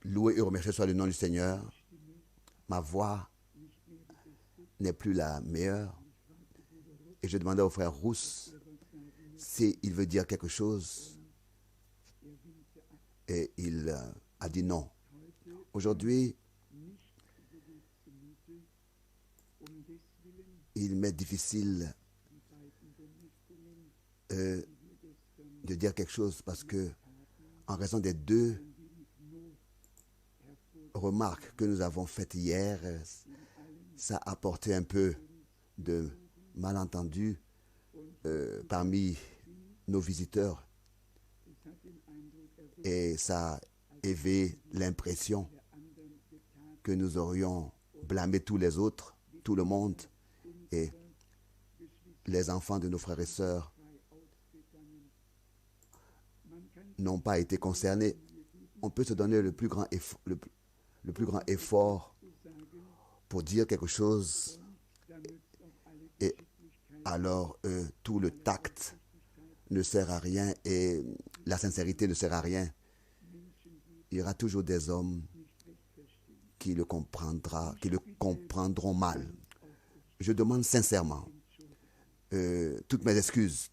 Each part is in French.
Loué et remercié soit le nom du Seigneur. Ma voix n'est plus la meilleure. Et je demandais au frère Rousse s'il veut dire quelque chose. Et il a dit non. Aujourd'hui, il m'est difficile de dire quelque chose parce que, en raison des deux remarques que nous avons faites hier, ça a apporté un peu de malentendus parmi nos visiteurs et ça a éveillé l'impression que nous aurions blâmé tous les autres, tout le monde, et les enfants de nos frères et sœurs n'ont pas été concernés. On peut se donner le plus grand effort pour dire quelque chose et alors tout le tact ne sert à rien et la sincérité ne sert à rien. Il y aura toujours des hommes qui le comprendront mal. Je demande sincèrement toutes mes excuses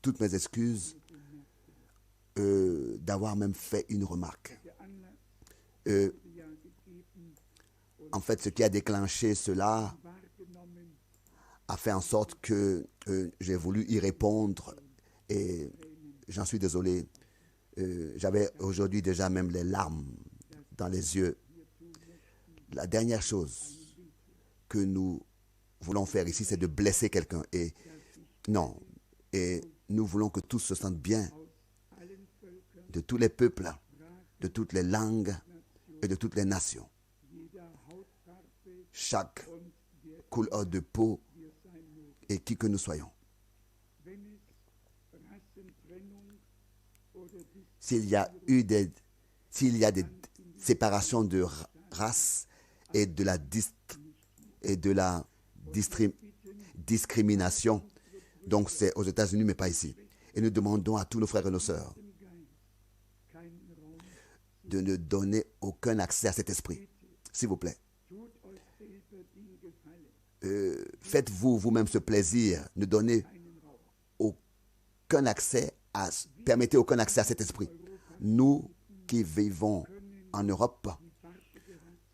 d'avoir même fait une remarque. En fait, ce qui a déclenché cela a fait en sorte que j'ai voulu y répondre et j'en suis désolé. J'avais aujourd'hui déjà même les larmes dans les yeux. La dernière chose que nous voulons faire ici, c'est de blesser quelqu'un. Et non. Et nous voulons que tous se sentent bien, de tous les peuples, de toutes les langues et de toutes les nations. Chaque couleur de peau et qui que nous soyons. S'il y a des séparations de race et de la discrimination, donc c'est aux États-Unis mais pas ici. Et nous demandons à tous nos frères et nos sœurs de ne donner aucun accès à cet esprit. S'il vous plaît. Faites-vous vous-même ce plaisir. Ne donnez aucun accès permettez aucun accès à cet esprit. Nous qui vivons en Europe,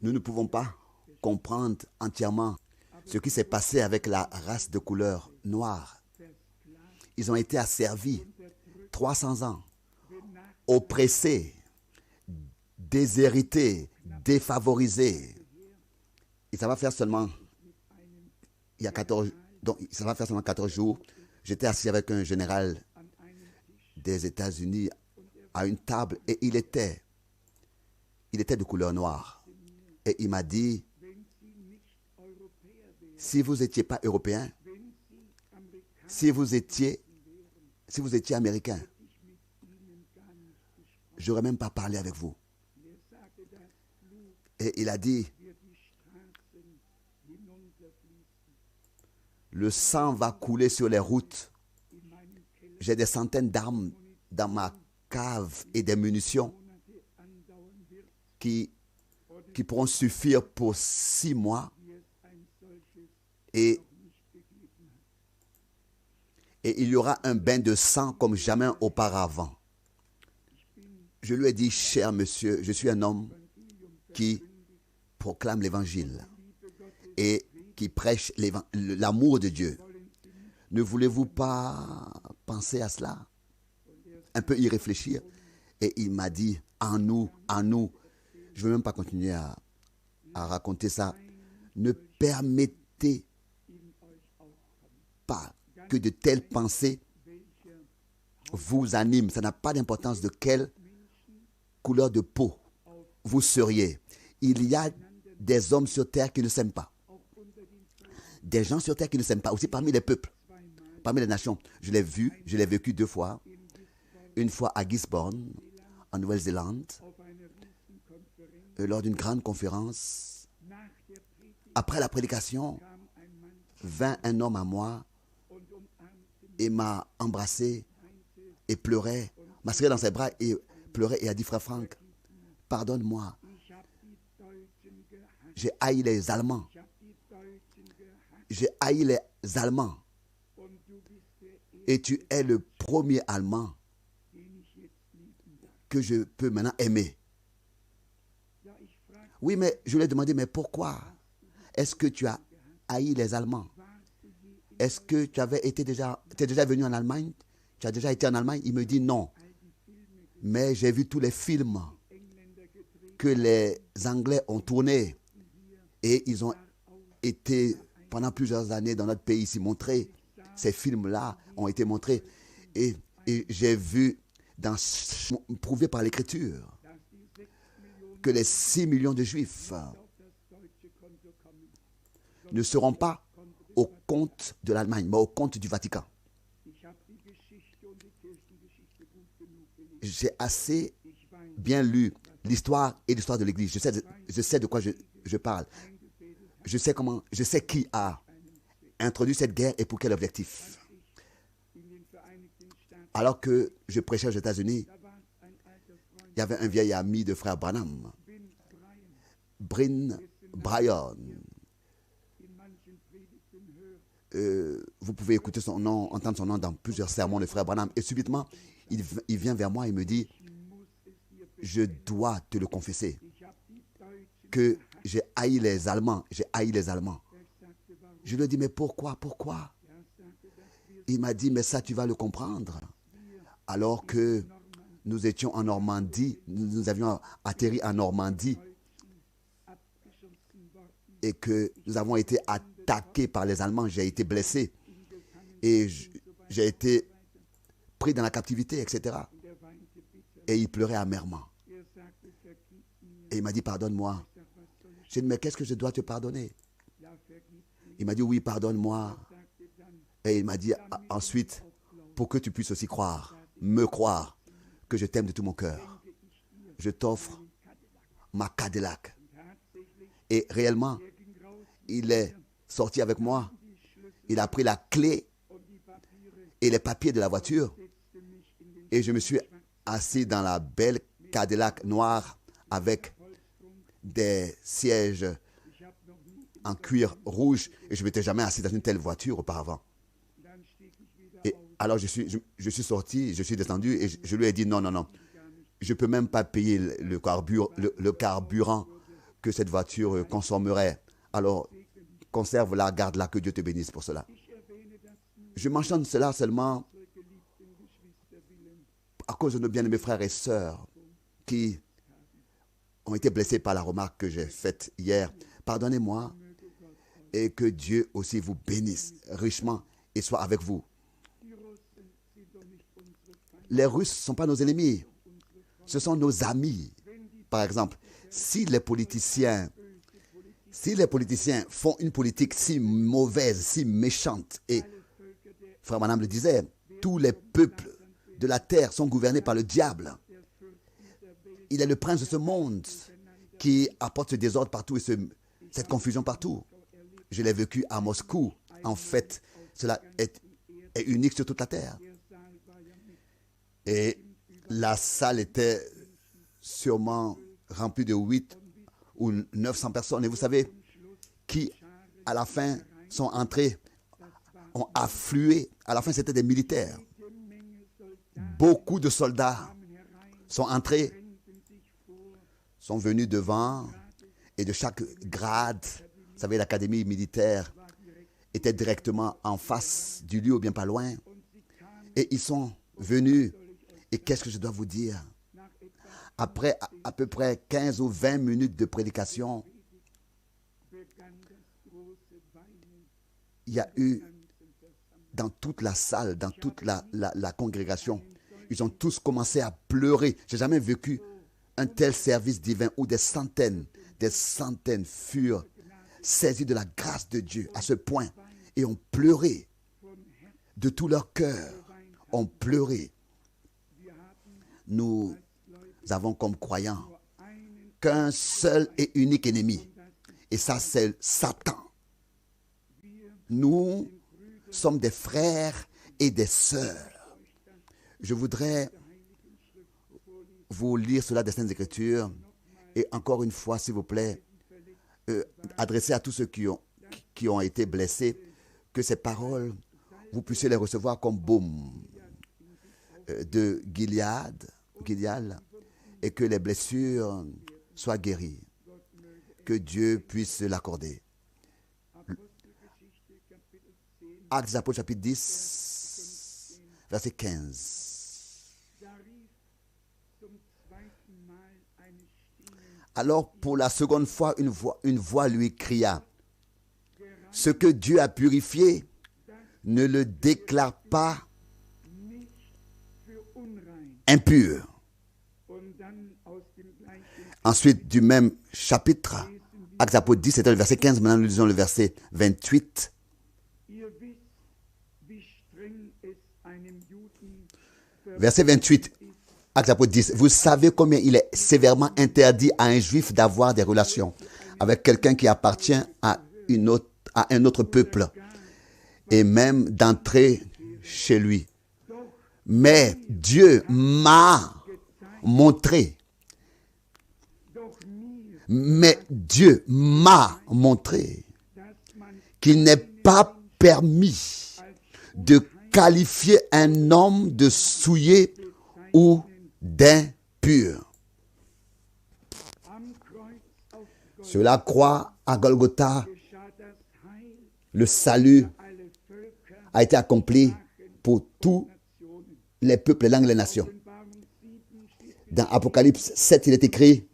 nous ne pouvons pas comprendre entièrement ce qui s'est passé avec la race de couleur noire. Ils ont été asservis 300 ans, oppressés, déshérités, défavorisés. Et ça va faire seulement 14 jours. J'étais assis avec un général des États-Unis à une table et il était de couleur noire. Et il m'a dit, si vous n'étiez pas européen, si vous étiez américain, je n'aurais même pas parlé avec vous. Et il a dit, le sang va couler sur les routes. J'ai des centaines d'armes dans ma cave et des munitions qui pourront suffire pour 6 mois. Et il y aura un bain de sang comme jamais auparavant. Je lui ai dit, cher monsieur, je suis un homme qui proclame l'évangile et qui prêche l'amour de Dieu. Ne voulez-vous pas penser à cela? Un peu y réfléchir. Et il m'a dit, en nous. Je ne veux même pas continuer à raconter ça. Ne permettez pas que de telles pensées vous animent. Ça n'a pas d'importance de quelle couleur de peau vous seriez. Il y a des hommes sur terre qui ne s'aiment pas. Des gens sur terre qui ne s'aiment pas. Aussi parmi les peuples, parmi les nations. Je l'ai vécu 2 fois. Une fois à Gisborne, en Nouvelle-Zélande, lors d'une grande conférence. Après la prédication, vint un homme à moi et m'a embrassé et pleurait, m'a serré dans ses bras et pleurait et a dit, frère Franck, pardonne-moi. J'ai haï les Allemands. J'ai haï les Allemands. Et tu es le premier Allemand que je peux maintenant aimer. Oui, mais je lui ai demandé, mais pourquoi est-ce que tu as haï les Allemands? Est-ce que tu es déjà venu en Allemagne? Tu as déjà été en Allemagne? Il me dit non. Mais j'ai vu tous les films que les Anglais ont tournés et ils ont été pendant plusieurs années dans notre pays ici montrés. Ces films-là ont été montrés et j'ai vu prouvé par l'Écriture que les 6 millions de Juifs ne seront pas au compte de l'Allemagne, mais au compte du Vatican. J'ai assez bien lu l'histoire et l'histoire de l'Église. Je sais de quoi je parle. Je sais qui a introduit cette guerre et pour quel objectif. Alors que je prêchais aux États-Unis, il y avait un vieil ami de frère Branham, Brian. Vous pouvez écouter son nom, entendre son nom dans plusieurs sermons de frère Branham. Et subitement, il vient vers moi et me dit, je dois te le confesser, que j'ai haï les Allemands. J'ai haï les Allemands. Je lui ai dit, mais pourquoi? Il m'a dit, mais ça, tu vas le comprendre. Alors que nous étions en Normandie, nous avions atterri en Normandie et que nous avons été attaqués par les Allemands, j'ai été blessé et j'ai été pris dans la captivité, etc. Et il pleurait amèrement. Et il m'a dit, pardonne-moi. J'ai dit, mais qu'est-ce que je dois te pardonner? Il m'a dit, oui, pardonne-moi. Et il m'a dit ensuite, pour que tu puisses aussi me croire, que je t'aime de tout mon cœur. Je t'offre ma Cadillac. Et réellement, il est sorti avec moi. Il a pris la clé et les papiers de la voiture. Et je me suis assis dans la belle Cadillac noire avec des sièges en cuir rouge. Et je ne m'étais jamais assis dans une telle voiture auparavant. Et alors je suis sorti, je suis descendu et je lui ai dit non. Je ne peux même pas payer le carburant que cette voiture consommerait. Alors, conserve-la, garde-la, que Dieu te bénisse pour cela. Je mentionne cela seulement à cause de nos bien-aimés frères et sœurs qui ont été blessés par la remarque que j'ai faite hier. Pardonnez-moi et que Dieu aussi vous bénisse richement et soit avec vous. Les Russes ne sont pas nos ennemis, ce sont nos amis. Par exemple, si les politiciens font une politique si mauvaise, si méchante, et frère Branham le disait, tous les peuples de la terre sont gouvernés par le diable. Il est le prince de ce monde qui apporte ce désordre partout et cette confusion partout. Je l'ai vécu à Moscou. En fait, cela est unique sur toute la terre. Et la salle était sûrement remplie de 8 ou 900 personnes. Et vous savez qui, à la fin, sont entrés, ont afflué. À la fin, c'était des militaires. Beaucoup de soldats sont entrés, sont venus devant, et de chaque grade, vous savez, l'académie militaire était directement en face du lieu ou bien pas loin. Et ils sont venus. Et qu'est-ce que je dois vous dire? Après à peu près 15 ou 20 minutes de prédication, il y a eu dans toute la salle, dans toute la congrégation, ils ont tous commencé à pleurer. Je n'ai jamais vécu un tel service divin où des centaines furent saisis de la grâce de Dieu à ce point et ont pleuré de tout leur cœur, ont pleuré. Nous avons comme croyants qu'un seul et unique ennemi, et ça c'est Satan. Nous sommes des frères et des sœurs. Je voudrais vous lire cela des Saintes Écritures Et encore une fois, s'il vous plaît, adressez à tous ceux qui ont été blessés, que ces paroles, vous puissiez les recevoir comme baume de Gilead, et que les blessures soient guéries. Que Dieu puisse l'accorder. Actes des Apôtres, chapitre 10, verset 15. Alors, pour la seconde fois, une voix lui cria, « Ce que Dieu a purifié, ne le déclare pas impur. » Ensuite, du même chapitre, Actes des Apôtres 10, c'était le verset 15, maintenant nous lisons le verset 28. Verset 28, Actes des Apôtres 10. Vous savez combien il est sévèrement interdit à un juif d'avoir des relations avec quelqu'un qui appartient à un autre peuple et même d'entrer chez lui. Mais Dieu m'a montré qu'il n'est pas permis de qualifier un homme de souillé ou d'impur. Sur la croix à Golgotha, le salut a été accompli pour tous les peuples, les langues, les nations. Dans Apocalypse 7, il est écrit,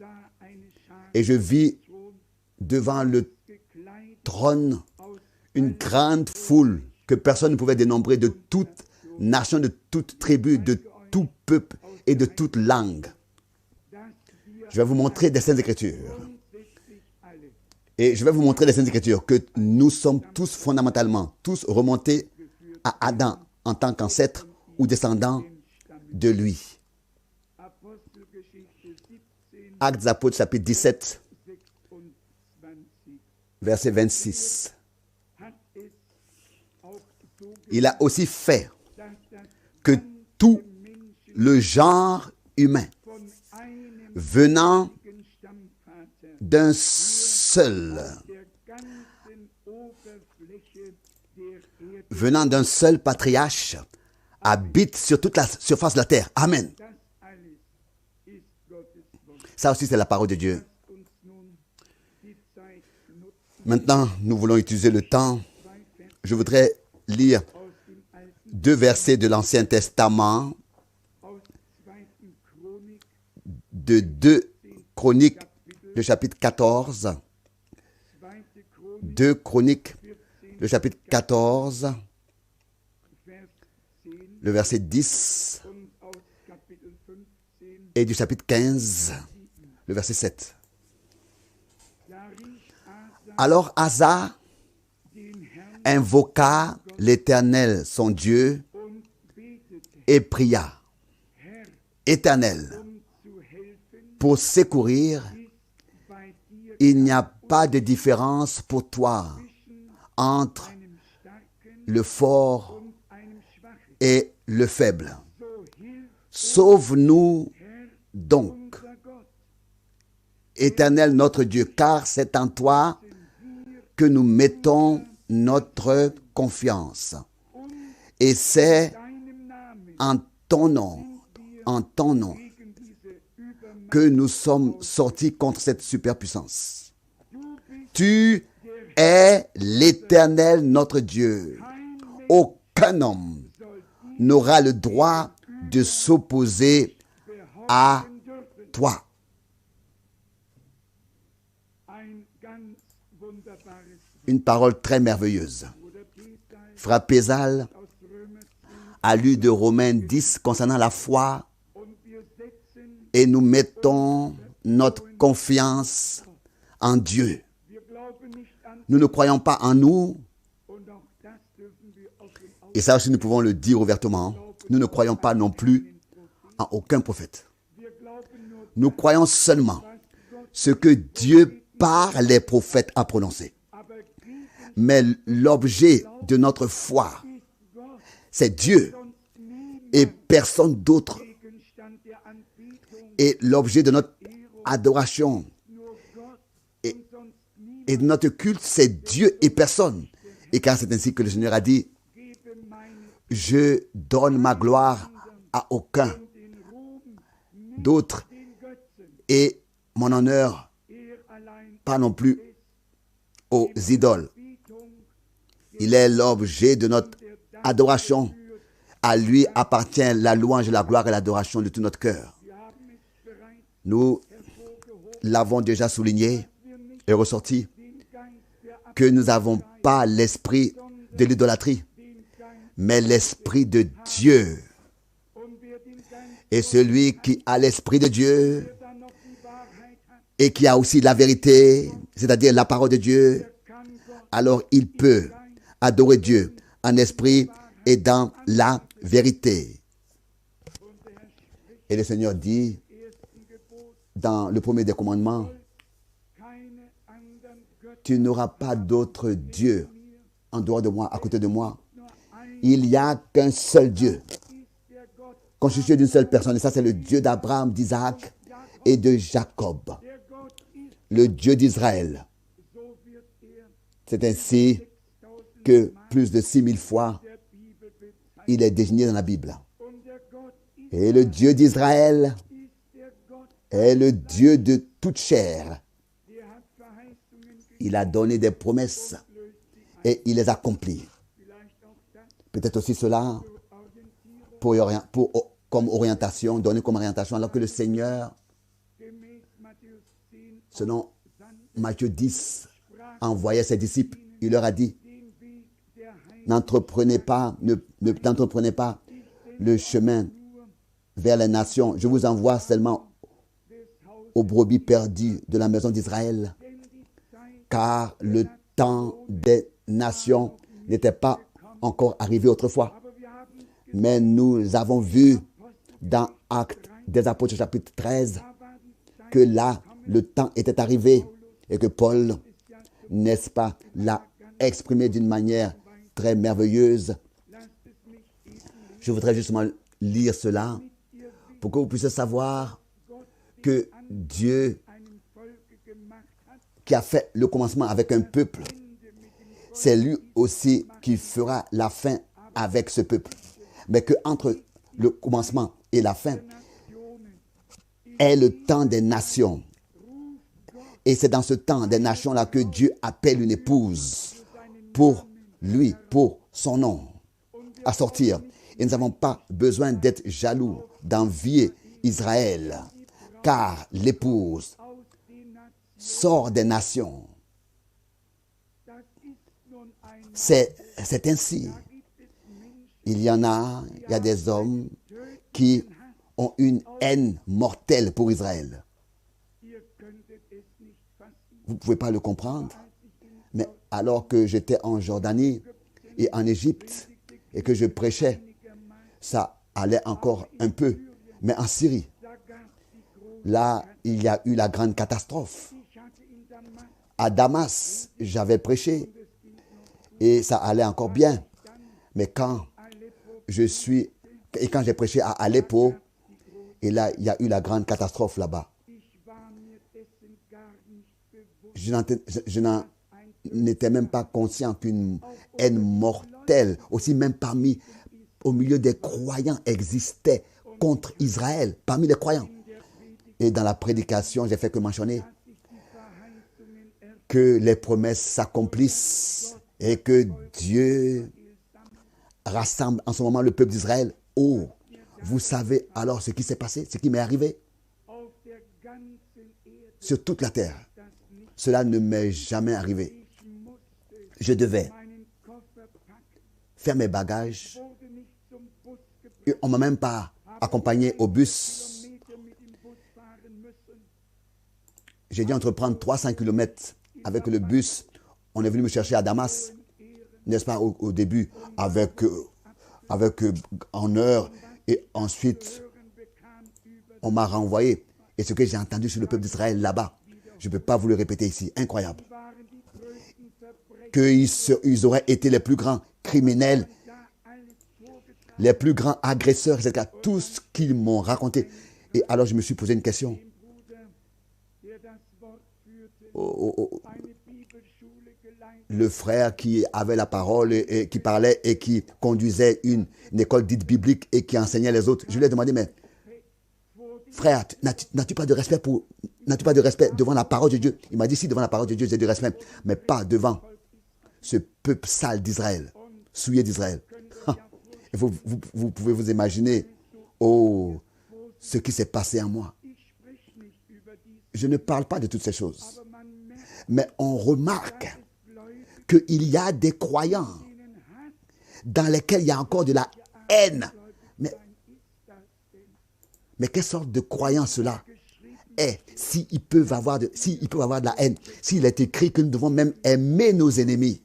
et je vis devant le trône une grande foule que personne ne pouvait dénombrer, de toute nation, de toute tribu, de tout peuple et de toute langue. Je vais vous montrer des Saintes Écritures. Et je vais vous montrer des Saintes Écritures que nous sommes tous fondamentalement, tous remontés à Adam en tant qu'ancêtre ou descendant de lui. Actes des Apôtres, chapitre 17, verset 26. Il a aussi fait que tout le genre humain venant d'un seul patriarche habite sur toute la surface de la terre. Amen. Ça aussi, c'est la parole de Dieu. Maintenant, nous voulons utiliser le temps. Je voudrais lire 2 versets de l'Ancien Testament, de 2 Chroniques, le chapitre 14. 2 Chroniques, le chapitre 14, le verset 10, et du chapitre 15, le verset 7. Alors Asa invoqua l'Éternel, son Dieu, et pria, Éternel, pour secourir, il n'y a pas de différence pour toi entre le fort et le faible. Sauve-nous donc, Éternel notre Dieu, car c'est en toi que nous mettons notre confiance. Et c'est en ton nom, que nous sommes sortis contre cette superpuissance. Tu es l'Éternel notre Dieu. Aucun homme n'aura le droit de s'opposer à toi. Une parole très merveilleuse. Frère Pézal a lu de Romains 10 concernant la foi, et nous mettons notre confiance en Dieu. Nous ne croyons pas en nous, et ça aussi nous pouvons le dire ouvertement. Nous ne croyons pas non plus en aucun prophète. Nous croyons seulement ce que Dieu par les prophètes a prononcé. Mais l'objet de notre foi, c'est Dieu et personne d'autre. Et l'objet de notre adoration et notre culte, c'est Dieu et personne. Et car c'est ainsi que le Seigneur a dit, je donne ma gloire à aucun d'autre et mon honneur pas non plus aux idoles. Il est l'objet de notre adoration. À lui appartient la louange, la gloire et l'adoration de tout notre cœur. Nous l'avons déjà souligné et ressorti que nous n'avons pas l'esprit de l'idolâtrie, mais l'esprit de Dieu. Et celui qui a l'esprit de Dieu et qui a aussi la vérité, c'est-à-dire la parole de Dieu, alors il peut adorer Dieu en esprit et dans la vérité. Et le Seigneur dit dans le premier des commandements, tu n'auras pas d'autre Dieu en dehors de moi, à côté de moi. Il n'y a qu'un seul Dieu, constitué d'une seule personne. Et ça, c'est le Dieu d'Abraham, d'Isaac et de Jacob. Le Dieu d'Israël. C'est ainsi que plus de 6000 fois, il est désigné dans la Bible. Et le Dieu d'Israël est le Dieu de toute chair. Il a donné des promesses et il les accomplit. Peut-être aussi cela comme orientation, donné comme orientation, alors que le Seigneur, selon Matthieu 10, envoyait ses disciples. Il leur a dit, n'entreprenez pas le chemin vers les nations. Je vous envoie seulement aux brebis perdues de la maison d'Israël, car le temps des nations n'était pas encore arrivé autrefois. Mais nous avons vu dans Actes des Apôtres chapitre 13 que là, le temps était arrivé et que Paul, n'est-ce pas, l'a exprimé d'une manière très merveilleuse. Je voudrais justement lire cela pour que vous puissiez savoir que Dieu, qui a fait le commencement avec un peuple, c'est lui aussi qui fera la fin avec ce peuple. Mais qu'entre le commencement et la fin est le temps des nations. Et c'est dans ce temps des nations-là que Dieu appelle une épouse pour lui, pour son nom, à sortir. Et nous n'avons pas besoin d'être jaloux, d'envier Israël, car l'épouse sort des nations. C'est ainsi. Il y a des hommes qui ont une haine mortelle pour Israël. Vous ne pouvez pas le comprendre. Mais alors que j'étais en Jordanie et en Égypte et que je prêchais, ça allait encore un peu. Mais en Syrie, là, il y a eu la grande catastrophe. À Damas, j'avais prêché et ça allait encore bien. Mais quand j'ai prêché à Aleppo, et là, il y a eu la grande catastrophe là-bas. Je n'en étais même pas conscient qu'une haine mortelle, aussi même au milieu des croyants, existait contre Israël, parmi les croyants. Et dans la prédication, j'ai fait que mentionner que les promesses s'accomplissent et que Dieu rassemble en ce moment le peuple d'Israël. Oh, vous savez alors ce qui s'est passé, ce qui m'est arrivé sur toute la terre. Cela ne m'est jamais arrivé. Je devais faire mes bagages. Et on ne m'a même pas accompagné au bus. J'ai dû entreprendre 300 km avec le bus. On est venu me chercher à Damas, n'est-ce pas, au début, avec honneur. Et ensuite, on m'a renvoyé. Et ce que j'ai entendu sur le peuple d'Israël là-bas, je ne peux pas vous le répéter ici, incroyable. Qu'ils auraient été les plus grands criminels, les plus grands agresseurs, etc. Tout ce qu'ils m'ont raconté. Et alors je me suis posé une question. le frère qui avait la parole et qui parlait et qui conduisait une école dite biblique et qui enseignait les autres. Je lui ai demandé, mais frère, n'as-tu pas de respect devant la parole de Dieu? Il m'a dit, si, devant la parole de Dieu, j'ai du respect, mais pas devant ce peuple sale d'Israël, souillé d'Israël. Vous pouvez vous imaginer, ce qui s'est passé en moi. Je ne parle pas de toutes ces choses, mais on remarque qu'il y a des croyants dans lesquels il y a encore de la haine. Mais quelle sorte de croyance cela est? S'ils peuvent avoir de la haine, s'il est écrit que nous devons même aimer nos ennemis.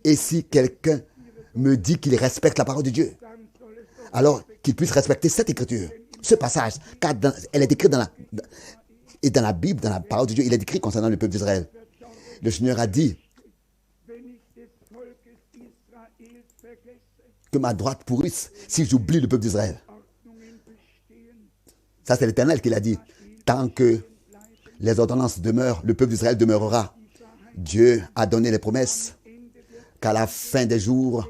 Et si quelqu'un me dit qu'il respecte la parole de Dieu, alors qu'il puisse respecter cette écriture, ce passage, car elle est écrite dans la Bible, dans la parole de Dieu, il est écrit concernant le peuple d'Israël. Le Seigneur a dit que ma droite pourrisse si j'oublie le peuple d'Israël. Ça, c'est l'Éternel qui l'a dit. Tant que les ordonnances demeurent, le peuple d'Israël demeurera. Dieu a donné les promesses qu'à la fin des jours,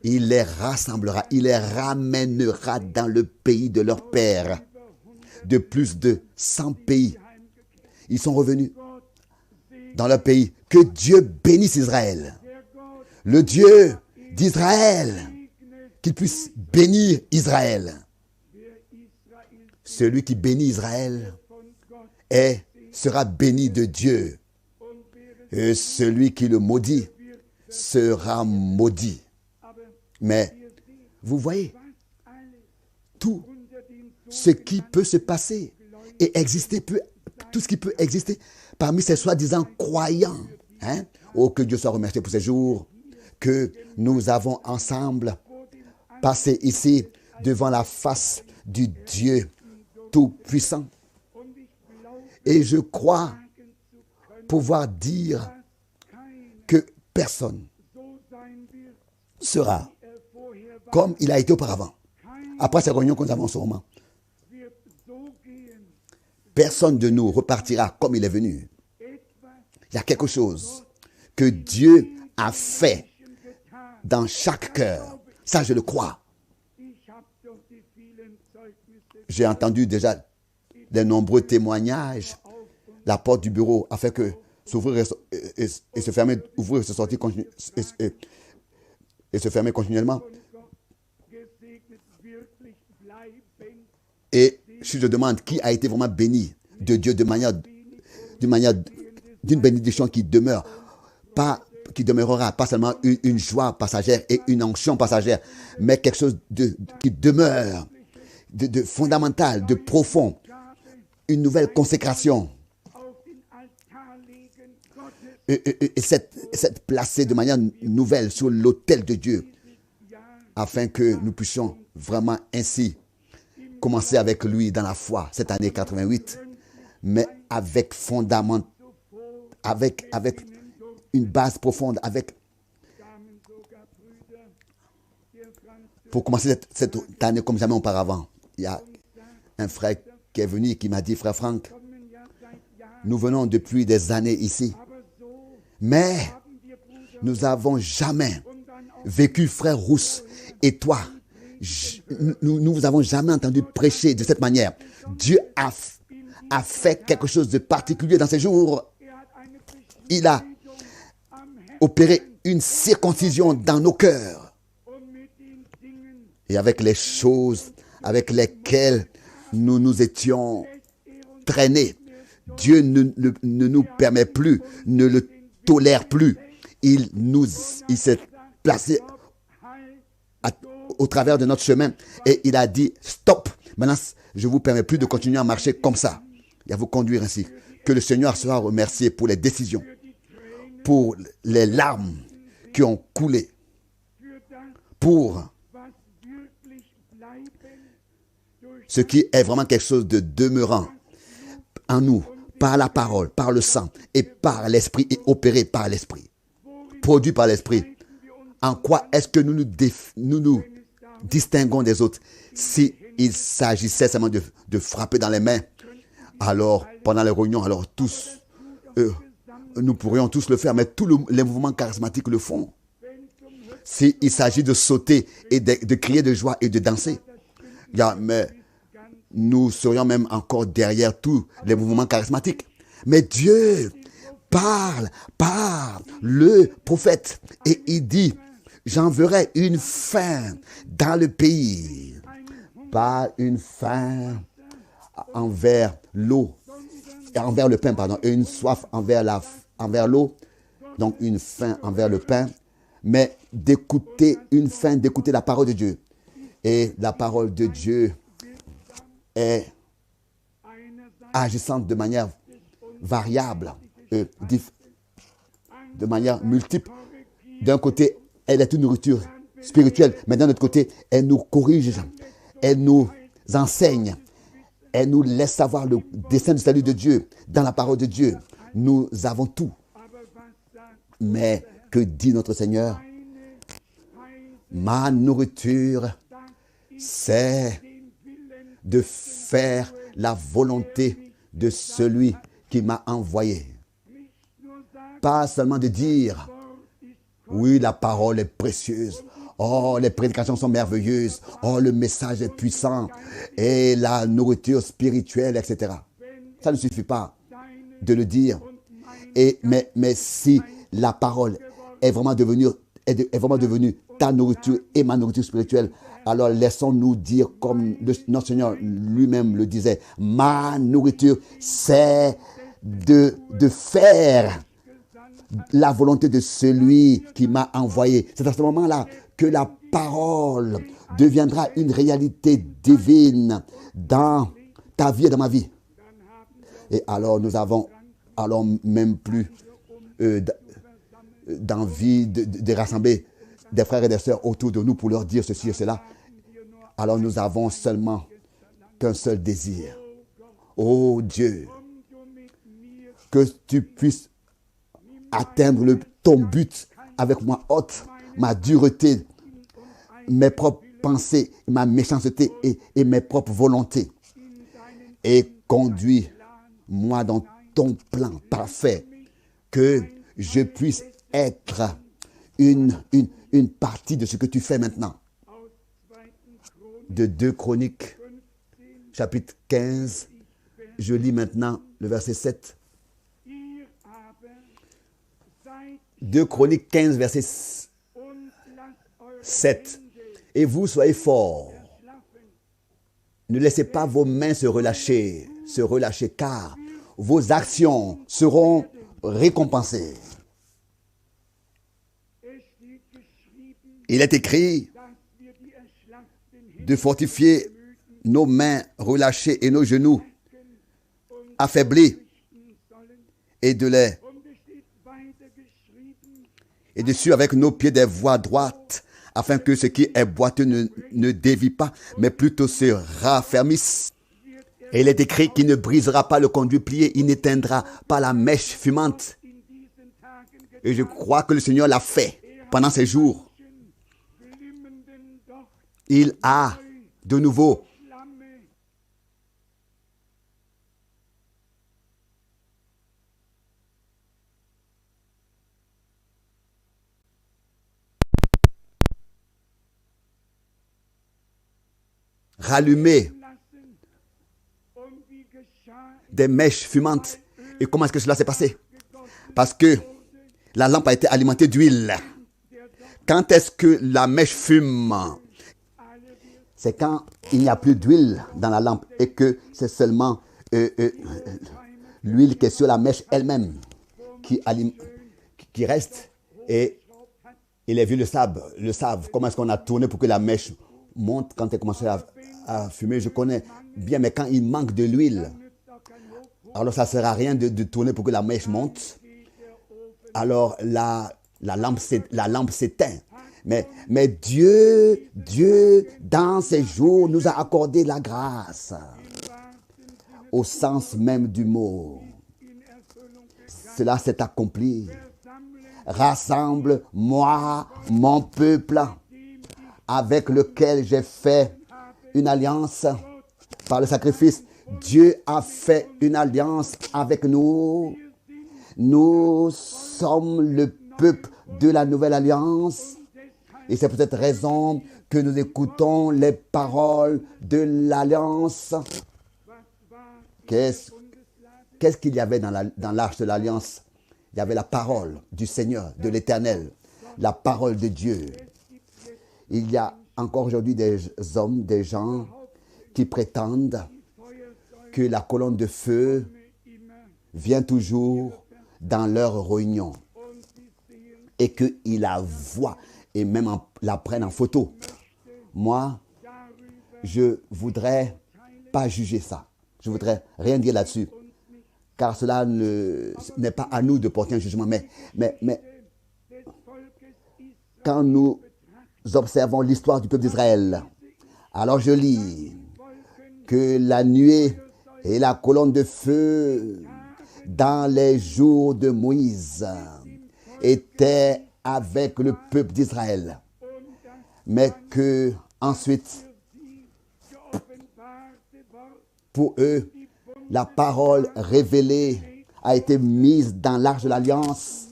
il les rassemblera, il les ramènera dans le pays de leur père. De plus de 100 pays. Ils sont revenus dans leur pays. Que Dieu bénisse Israël. Le Dieu d'Israël. Qu'il puisse bénir Israël. Celui qui bénit Israël sera béni de Dieu. Et celui qui le maudit sera maudit. Mais vous voyez, tout ce qui peut se passer et exister, tout ce qui peut exister parmi ces soi-disant croyants. Oh, que Dieu soit remercié pour ces jours que nous avons ensemble passé ici devant la face du Dieu Tout-Puissant. Et je crois pouvoir dire que personne sera comme il a été auparavant. Après ces réunions que nous avons en ce moment, personne de nous repartira comme il est venu. Il y a quelque chose que Dieu a fait dans chaque cœur. Ça, je le crois. J'ai entendu déjà de nombreux témoignages. La porte du bureau a fait que s'ouvrir et se fermer, ouvrir et se sortir et se fermer continuellement. Et si je demande qui a été vraiment béni de Dieu d'une bénédiction qui demeure, qui demeurera, pas seulement une joie passagère et une onction passagère, mais quelque chose qui demeure, de fondamental, de profond, une nouvelle consécration. Et cette placée de manière nouvelle sur l'autel de Dieu, afin que nous puissions vraiment ainsi commencer avec lui dans la foi cette année 88, mais avec fondament, avec une base profonde, pour commencer cette année comme jamais auparavant. Il y a un frère qui est venu et qui m'a dit, frère Franck, nous venons depuis des années ici, mais nous n'avons jamais vécu, frère Rousse, et toi, nous vous avons jamais entendu prêcher de cette manière. Dieu a fait quelque chose de particulier dans ces jours. Il a opéré une circoncision dans nos cœurs. Et avec les choses avec lesquelles nous nous étions traînés, Dieu ne nous permet plus, ne le tolère plus. Il s'est placé au travers de notre chemin et il a dit stop. Maintenant, je ne vous permets plus de continuer à marcher comme ça et à vous conduire ainsi. Que le Seigneur soit remercié pour les décisions, pour les larmes qui ont coulé, pour ce qui est vraiment quelque chose de demeurant en nous, par la parole, par le sang et par l'esprit et opéré par l'esprit, produit par l'esprit. En quoi est-ce que nous nous distinguons des autres? Si il s'agissait seulement de frapper dans les mains alors pendant les réunions, alors tous, nous pourrions tous le faire, mais tous les mouvements charismatiques le font. S'il s'agit de sauter et de crier de joie et de danser, mais nous serions même encore derrière tous les mouvements charismatiques. Mais Dieu parle par le prophète et il dit, j'enverrai une faim dans le pays, pas une faim envers l'eau, envers le pain, pardon, une soif envers l'eau, donc une faim envers le pain, mais d'écouter, une faim d'écouter la parole de Dieu. Et la parole de Dieu est agissante de manière variable, de manière multiple. D'un côté, elle est une nourriture spirituelle, mais d'un autre côté, elle nous corrige, elle nous enseigne, elle nous laisse savoir le dessein du salut de Dieu dans la parole de Dieu. Nous avons tout. Mais que dit notre Seigneur? Ma nourriture, c'est de faire la volonté de celui qui m'a envoyé. Pas seulement de dire, oui, la parole est précieuse. Oh, les prédications sont merveilleuses. Oh, le message est puissant. Et la nourriture spirituelle, etc. Ça ne suffit pas de le dire. Mais si la parole est vraiment devenue ta nourriture et ma nourriture spirituelle, alors laissons-nous dire comme notre Seigneur lui-même le disait, ma nourriture, c'est de faire la volonté de celui qui m'a envoyé. C'est à ce moment-là que la parole deviendra une réalité divine dans ta vie et dans ma vie. Et alors nous avons alors même plus d'envie de rassembler des frères et des sœurs autour de nous pour leur dire ceci et cela. Alors nous avons seulement qu'un seul désir. Oh Dieu, que tu puisses atteindre ton but avec moi, ôte ma dureté, mes propres pensées, ma méchanceté et mes propres volontés. Et conduis-moi dans ton plan parfait, que je puisse être une partie de ce que tu fais maintenant. De 2 Chroniques, chapitre 15, je lis maintenant le verset 7. 2 Chroniques 15, verset 7. Et vous soyez forts. Ne laissez pas vos mains se relâcher, car vos actions seront récompensées. Il est écrit de fortifier nos mains relâchées et nos genoux affaiblis et dessus avec nos pieds des voies droites, afin que ce qui est boiteux ne dévie pas, mais plutôt se raffermisse. Et il est écrit qu'il ne brisera pas le conduit plié, il n'éteindra pas la mèche fumante. Et je crois que le Seigneur l'a fait pendant ces jours. Il a de nouveau rallumé des mèches fumantes. Et comment est-ce que cela s'est passé? Parce que la lampe a été alimentée d'huile. Quand est-ce que la mèche fume? C'est quand il n'y a plus d'huile dans la lampe et que c'est seulement l'huile qui est sur la mèche elle-même qui reste. Et les vieux le savent. Comment est-ce qu'on a tourné pour que la mèche monte quand elle commence à fumer? Je connais bien, mais quand il manque de l'huile, alors ça ne sert à rien de tourner pour que la mèche monte. Alors la lampe s'éteint. Mais Dieu, dans ces jours, nous a accordé la grâce, au sens même du mot. Cela s'est accompli. Rassemble-moi, mon peuple, avec lequel j'ai fait une alliance par le sacrifice Dieu a fait une alliance avec nous. Nous sommes le peuple de la nouvelle alliance. Et c'est pour cette raison que nous écoutons les paroles de l'alliance. Qu'est-ce qu'il y avait dans l'arche de l'alliance? Il y avait la parole du Seigneur, de l'Éternel, la parole de Dieu. Il y a encore aujourd'hui des hommes, des gens qui prétendent que la colonne de feu vient toujours dans leur réunion et qu'ils la voient et même la prennent en photo. Moi, je ne voudrais pas juger ça. Je ne voudrais rien dire là-dessus. Car cela n'est pas à nous de porter un jugement. Mais quand nous observons l'histoire du peuple d'Israël, alors je lis que la nuée et la colonne de feu dans les jours de Moïse étaient avec le peuple d'Israël. Mais que ensuite, pour eux, la parole révélée a été mise dans l'arche de l'alliance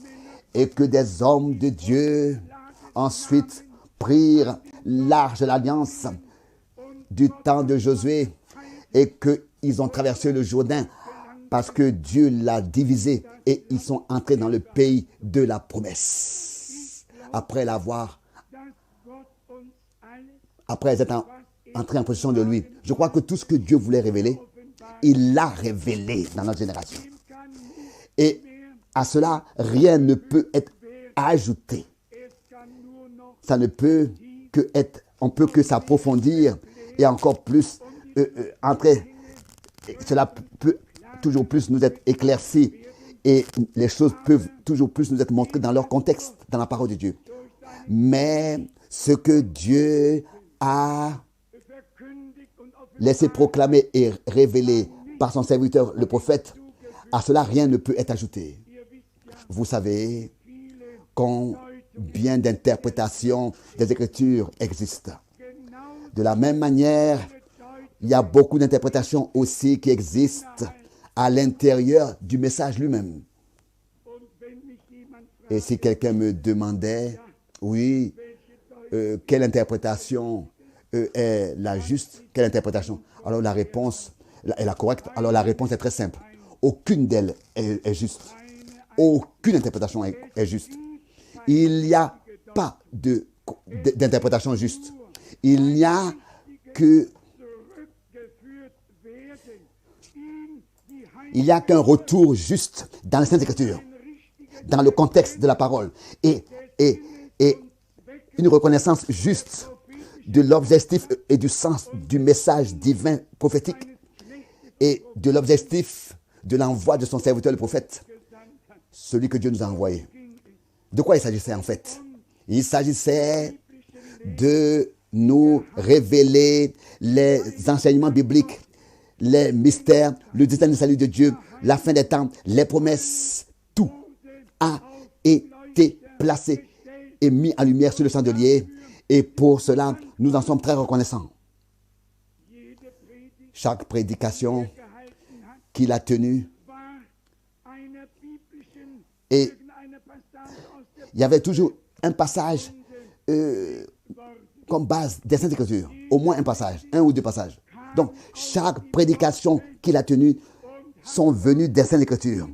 et que des hommes de Dieu ensuite prirent l'arche de l'alliance du temps de Josué et qu'ils ont traversé le Jourdain parce que Dieu l'a divisé et ils sont entrés dans le pays de la promesse. Après être entrés en possession de lui. Je crois que tout ce que Dieu voulait révéler, il l'a révélé dans notre génération. Et à cela, rien ne peut être ajouté. Ça ne peut que être, on peut que s'approfondir et encore plus entrer. Cela peut toujours plus nous être éclairci et les choses peuvent toujours plus nous être montrées dans leur contexte, dans la parole de Dieu. Mais ce que Dieu a laissé proclamer et révéler par son serviteur, le prophète, à cela rien ne peut être ajouté. Vous savez combien d'interprétations des Écritures existent. De la même manière, il y a beaucoup d'interprétations aussi qui existent à l'intérieur du message lui-même. Et si quelqu'un me demandait, oui, quelle interprétation est la juste, quelle interprétation? Alors la réponse est la correcte. Alors la réponse est très simple. Aucune d'elles est juste. Aucune interprétation est juste. Il n'y a pas d'interprétation juste. Il n'y a qu'un retour juste dans les Saintes Écritures, dans le contexte de la parole, et une reconnaissance juste de l'objectif et du sens du message divin prophétique et de l'objectif de l'envoi de son serviteur le prophète, celui que Dieu nous a envoyé. De quoi il s'agissait en fait? Il s'agissait de nous révéler les enseignements bibliques, les mystères, le destin du salut de Dieu, la fin des temps, les promesses. Tout a été placé et mis en lumière sur le chandelier. Et pour cela, nous en sommes très reconnaissants. Chaque prédication qu'il a tenue, et il y avait toujours un passage comme base des Saintes Écritures. Au moins un passage, un ou deux passages. Donc, chaque prédication qu'il a tenue sont venues des Saintes Écritures.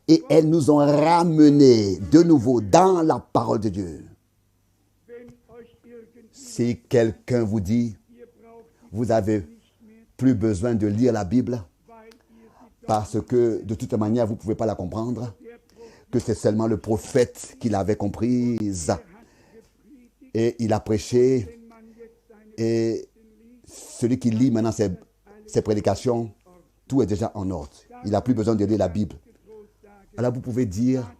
Et elles nous ont ramenés de nouveau dans la parole de Dieu. Si quelqu'un vous dit, vous n'avez plus besoin de lire la Bible, parce que de toute manière, vous ne pouvez pas la comprendre, que c'est seulement le prophète qui l'avait comprise, et il a prêché, et celui qui lit maintenant ses prédications, tout est déjà en ordre. Il n'a plus besoin de lire la Bible. Alors vous pouvez dire,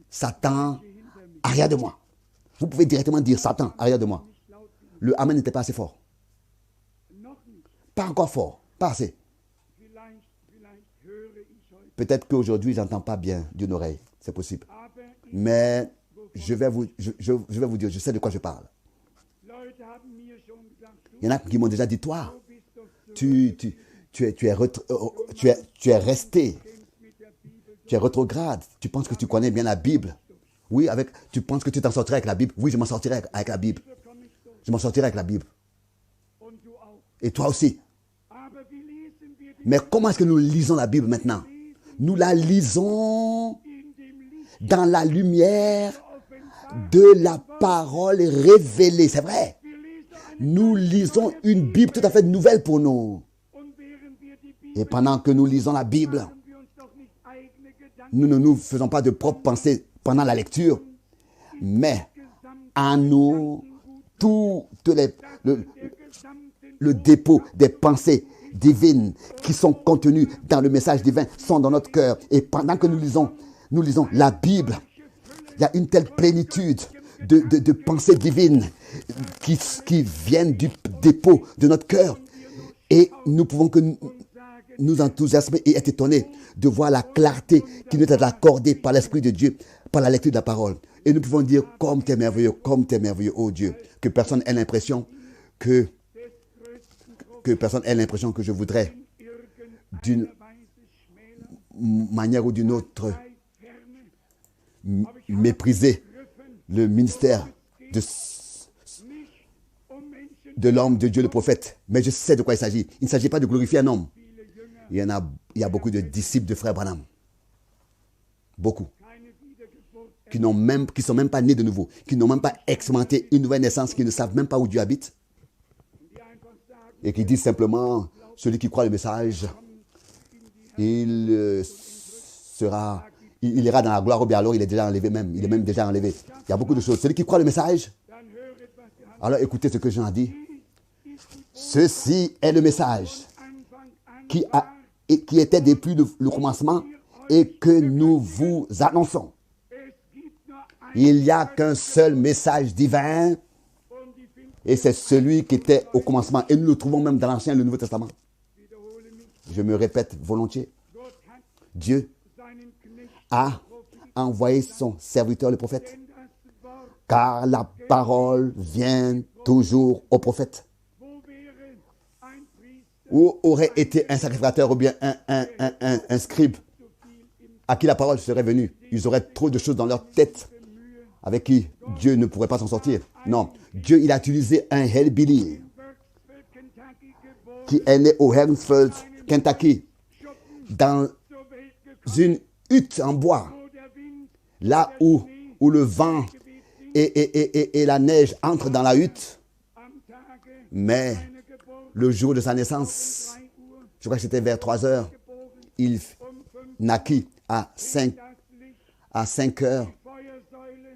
Satan, arrière de moi. Vous pouvez directement dire, Satan, arrière de moi. Le amen n'était pas assez fort. Pas encore fort, pas assez. Peut-être qu'aujourd'hui, je n'entends pas bien d'une oreille. C'est possible. Mais je vais vous dire, je sais de quoi je parle. Il y en a qui m'ont déjà dit, toi, tu tu es resté, tu es rétrograde. Tu penses que tu connais bien la Bible. Oui, tu penses que tu t'en sortirais avec la Bible. Oui, je m'en sortirai avec la Bible. Je m'en sortirai avec la Bible. Et toi aussi. Mais comment est-ce que nous lisons la Bible maintenant? Nous la lisons dans la lumière de la parole révélée. C'est vrai. Nous lisons une Bible tout à fait nouvelle pour nous. Et pendant que nous lisons la Bible, nous ne nous faisons pas de propres pensées pendant la lecture, mais à nous, le dépôt des pensées divines qui sont contenues dans le message divin sont dans notre cœur. Et pendant que nous lisons la Bible, il y a une telle plénitude de pensées divines qui viennent du dépôt de notre cœur. Et nous pouvons que nous enthousiasmer et être étonnés de voir la clarté qui nous est accordée par l'Esprit de Dieu, par la lecture de la parole. Et nous pouvons dire, comme tu es merveilleux, oh Dieu. Que personne ait l'impression que je voudrais d'une manière ou d'une autre mépriser le ministère de l'homme de Dieu, le prophète. Mais je sais de quoi il s'agit. Il ne s'agit pas de glorifier un homme. Il y a beaucoup de disciples de frère Branham. Beaucoup. Qui sont même pas nés de nouveau. Qui n'ont même pas expérimenté une nouvelle naissance. Qui ne savent même pas où Dieu habite. Et qui disent simplement, celui qui croit le message, il ira dans la gloire, ou bien alors il est déjà enlevé même. Il est même déjà enlevé. Il y a beaucoup de choses. Celui qui croit le message, alors écoutez ce que Jean a dit. Ceci est le message qui était depuis le commencement et que nous vous annonçons. Il n'y a qu'un seul message divin et c'est celui qui était au commencement. Et nous le trouvons même dans l'Ancien et le Nouveau Testament. Je me répète volontiers. Dieu a envoyé son serviteur le prophète. Car la parole vient toujours au prophète. Où aurait été un sacrificateur ou bien un scribe à qui la parole serait venue? Ils auraient trop de choses dans leur tête avec qui Dieu ne pourrait pas s'en sortir. Non, Dieu il a utilisé un hillbilly qui est né au Harrisburg, Kentucky, dans une hutte en bois, là où le vent et la neige entrent dans la hutte. Mais le jour de sa naissance, je crois que c'était vers 3 heures, il naquit à 5 heures.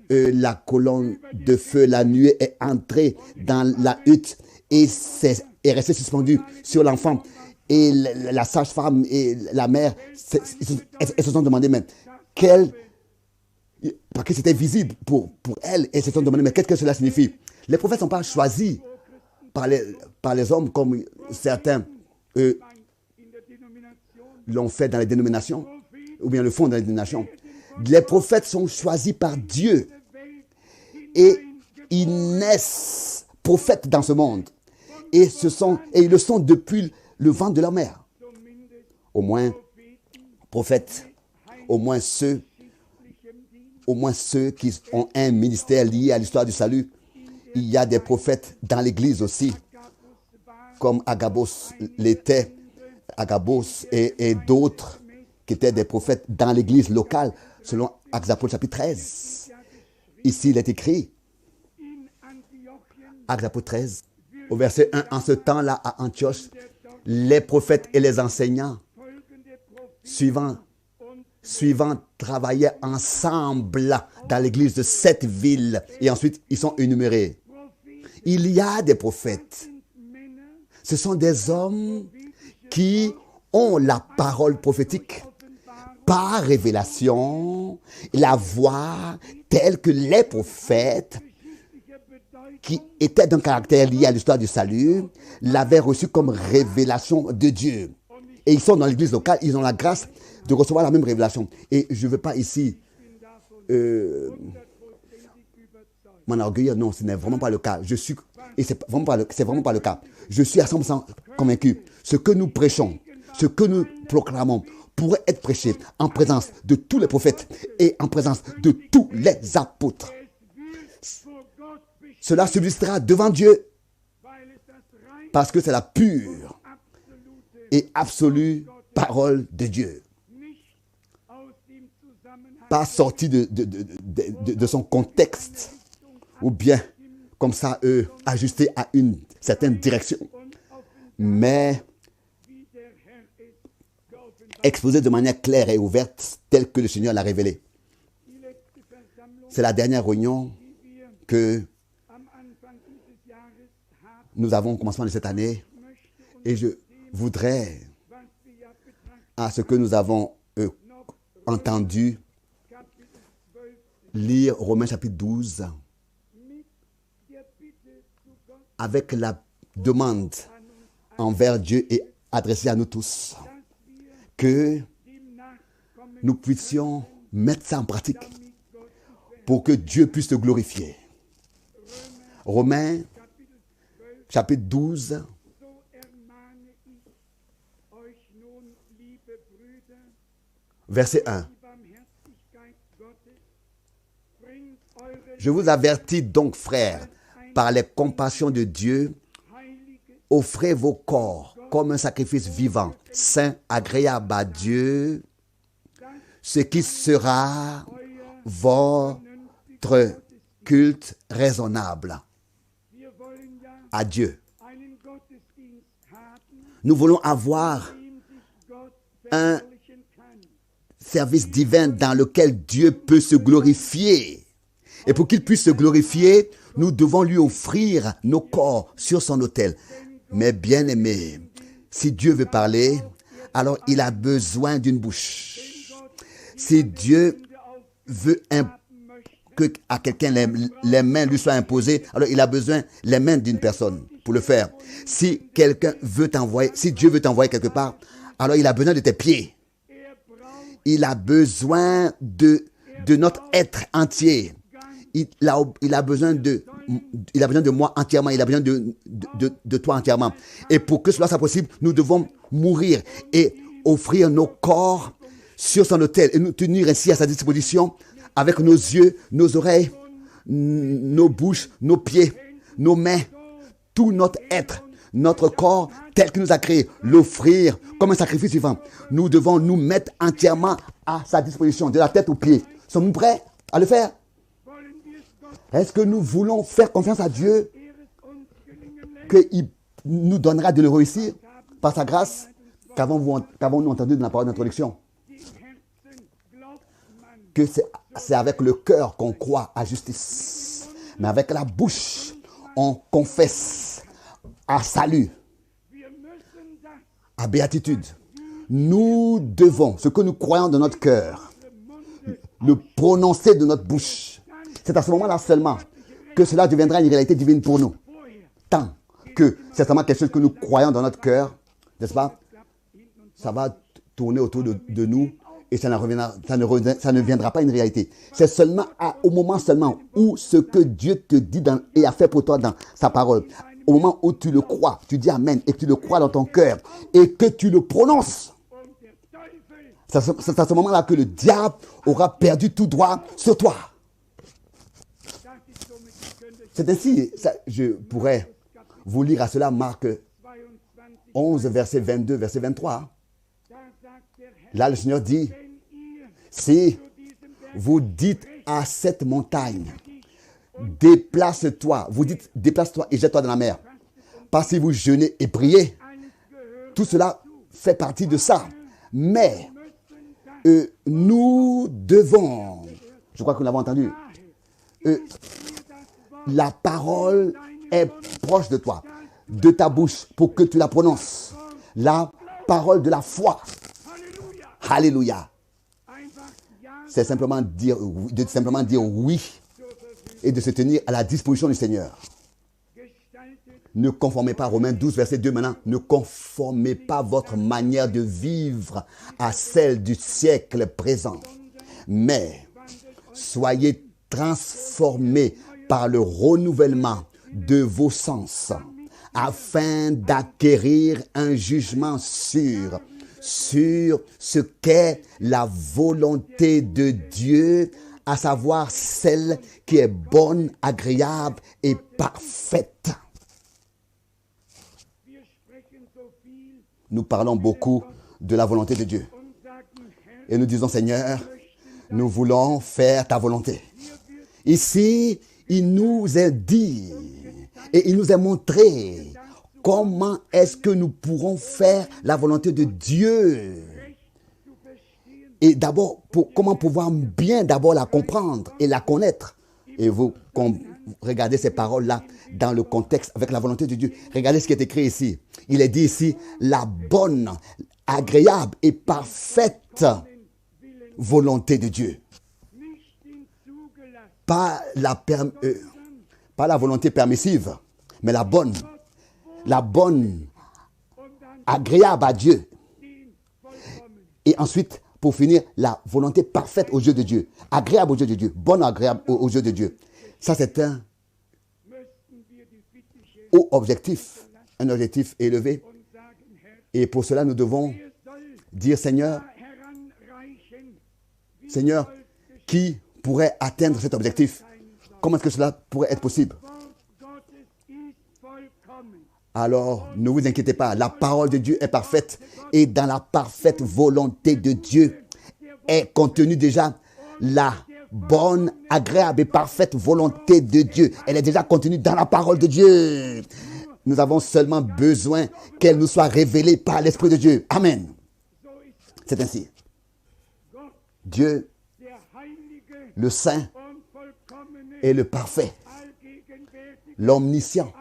La colonne de feu, la nuée est entrée dans la hutte et est restée suspendue sur l'enfant. Et la sage-femme et la mère, elles se sont demandé, mais parce que c'était visible pour elles, et elles se sont demandé, mais qu'est-ce que cela signifie? Les prophètes ne sont pas choisis par les hommes comme certains l'ont fait dans les dénominations, ou bien le font dans les dénominations. Les prophètes sont choisis par Dieu et ils naissent prophètes dans ce monde. Et ils le sont depuis le ventre de leur mère. Au moins prophètes, au moins ceux qui ont un ministère lié à l'histoire du salut. Il y a des prophètes dans l'église aussi, comme Agabos l'était, Agabos et d'autres qui étaient des prophètes dans l'église locale, selon Actes des Apôtres chapitre 13. Ici, il est écrit, Actes des Apôtres 13, au verset 1, en ce temps-là à Antioche, les prophètes et les enseignants suivants travaillaient ensemble dans l'église de cette ville. Et ensuite, ils sont énumérés. Il y a des prophètes. Ce sont des hommes qui ont la parole prophétique par révélation, la voix telle que les prophètes qui étaient d'un caractère lié à l'histoire du salut l'avaient reçue comme révélation de Dieu. Et ils sont dans l'église locale, ils ont la grâce de recevoir la même révélation. Et je ne veux pas ici m'enorgueillir, non, ce n'est vraiment pas le cas. C'est vraiment pas le cas. Je suis à 100% convaincu. Ce que nous prêchons, ce que nous proclamons pourrait être prêché en présence de tous les prophètes et en présence de tous les apôtres. Cela subsistera devant Dieu parce que c'est la pure et absolue parole de Dieu. Pas sortie de son contexte ou bien comme ça ajustée à une certaine direction, mais exposée de manière claire et ouverte telle que le Seigneur l'a révélée. C'est la dernière réunion que nous avons au commencement de cette année et je voudrais à ce que nous avons entendu lire Romains chapitre 12 avec la demande envers Dieu et adressée à nous tous, que nous puissions mettre ça en pratique pour que Dieu puisse se glorifier. Romains chapitre 12, verset 1. Je vous avertis donc, frères, par les compassions de Dieu, offrez vos corps comme un sacrifice vivant, saint, agréable à Dieu, ce qui sera votre culte raisonnable à Dieu. Nous voulons avoir un service divin dans lequel Dieu peut se glorifier. Et pour qu'il puisse se glorifier, nous devons lui offrir nos corps sur son autel. Mais bien aimé, si Dieu veut parler, alors il a besoin d'une bouche. Si Dieu veut que à quelqu'un les mains lui soient imposées, alors il a besoin les mains d'une personne pour le faire. Si quelqu'un veut t'envoyer, si Dieu veut t'envoyer quelque part, alors il a besoin de tes pieds. Il a besoin de notre être entier. Il a besoin de moi entièrement. Il a besoin de toi entièrement. Et pour que cela soit possible, nous devons mourir et offrir nos corps sur son autel et nous tenir ainsi à sa disposition avec nos yeux, nos oreilles, nos bouches, nos pieds, nos mains, tout notre être, notre corps tel qu'il nous a créé, l'offrir comme un sacrifice vivant. Nous devons nous mettre entièrement à sa disposition, de la tête aux pieds. Sommes-nous prêts à le faire? Est-ce que nous voulons faire confiance à Dieu qu'il nous donnera de le réussir par sa grâce? Qu'avons-nous entendu dans la parole d'introduction? Que c'est avec le cœur qu'on croit à justice, mais avec la bouche, on confesse à salut, à béatitude. Nous devons, ce que nous croyons de notre cœur, le prononcer de notre bouche. C'est à ce moment-là seulement que cela deviendra une réalité divine pour nous. Tant que c'est seulement quelque chose que nous croyons dans notre cœur, n'est-ce pas? Ça va tourner autour de nous et ça ne viendra pas une réalité. C'est seulement au moment seulement où ce que Dieu te dit et a fait pour toi dans sa parole, au moment où tu le crois, tu dis Amen et que tu le crois dans ton cœur et que tu le prononces. C'est à ce moment-là que le diable aura perdu tout droit sur toi. C'est ainsi, je pourrais vous lire à cela Marc 11, verset 22, verset 23. Là, le Seigneur dit, si vous dites à cette montagne, déplace-toi, vous dites, déplace-toi et jette-toi dans la mer. Pas si vous jeûnez et priez. Tout cela fait partie de ça. Mais nous devons, je crois que nous l'avons entendu, la parole est proche de toi, de ta bouche, pour que tu la prononces. La parole de la foi. Alléluia. C'est simplement dire oui et de se tenir à la disposition du Seigneur. Ne conformez pas, Romains 12, verset 2 maintenant, ne conformez pas votre manière de vivre à celle du siècle présent, mais soyez transformés par le renouvellement de vos sens, afin d'acquérir un jugement sûr sur ce qu'est la volonté de Dieu, à savoir celle qui est bonne, agréable et parfaite. Nous parlons beaucoup de la volonté de Dieu. Et nous disons, Seigneur, nous voulons faire ta volonté. Ici, il nous est dit et il nous est montré comment est-ce que nous pourrons faire la volonté de Dieu. Et d'abord, comment pouvoir bien d'abord la comprendre et la connaître. Et vous regardez ces paroles-là dans le contexte avec la volonté de Dieu. Regardez ce qui est écrit ici. Il est dit ici, la bonne, agréable et parfaite volonté de Dieu. Pas la volonté permissive, mais la bonne, agréable à Dieu. Et ensuite, pour finir, la volonté parfaite aux yeux de Dieu, agréable aux yeux de Dieu, bonne, agréable aux yeux de Dieu. Ça, c'est un haut objectif, un objectif élevé. Et pour cela, nous devons dire, Seigneur, qui pourrait atteindre cet objectif? Comment est-ce que cela pourrait être possible? Alors, ne vous inquiétez pas, la parole de Dieu est parfaite et dans la parfaite volonté de Dieu est contenue déjà la bonne, agréable et parfaite volonté de Dieu. Elle est déjà contenue dans la parole de Dieu. Nous avons seulement besoin qu'elle nous soit révélée par l'Esprit de Dieu. Amen. C'est ainsi. Dieu, le Saint et le Parfait, l'Omniscient,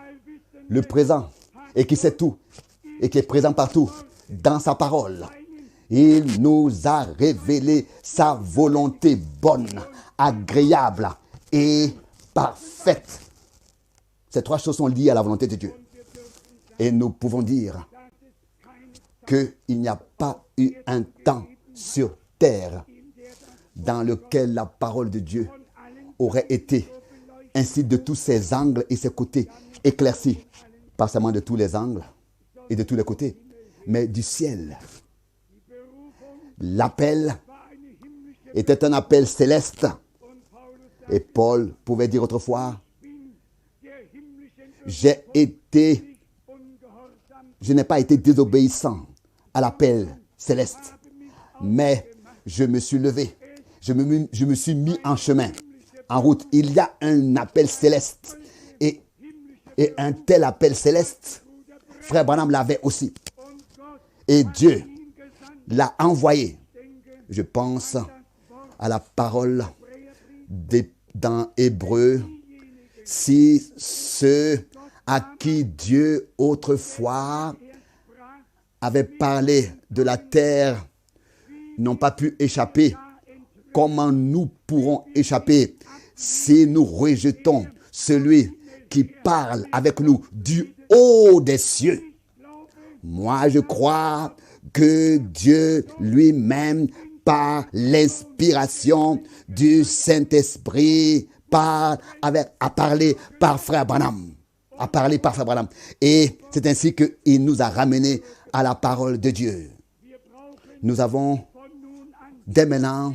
le Présent, et qui sait tout, et qui est présent partout, dans sa parole. Il nous a révélé sa volonté bonne, agréable et parfaite. Ces trois choses sont liées à la volonté de Dieu. Et nous pouvons dire qu'il n'y a pas eu un temps sur terre dans lequel la parole de Dieu aurait été ainsi de tous ses angles et ses côtés éclaircis, pas seulement de tous les angles et de tous les côtés, mais du ciel. L'appel était un appel céleste. Et Paul pouvait dire autrefois, je n'ai pas été désobéissant à l'appel céleste, mais je me suis levé, je me suis mis en chemin, en route. Il y a un appel céleste et un tel appel céleste, frère Branham l'avait aussi. Et Dieu l'a envoyé. Je pense à la parole dans Hébreu. Si ceux à qui Dieu autrefois avait parlé de la terre n'ont pas pu échapper, comment nous pourrons échapper si nous rejetons celui qui parle avec nous du haut des cieux? Moi, je crois que Dieu lui-même, par l'inspiration du Saint-Esprit, a parlé par frère Branham. Et c'est ainsi qu'il nous a ramenés à la parole de Dieu. Nous avons dès maintenant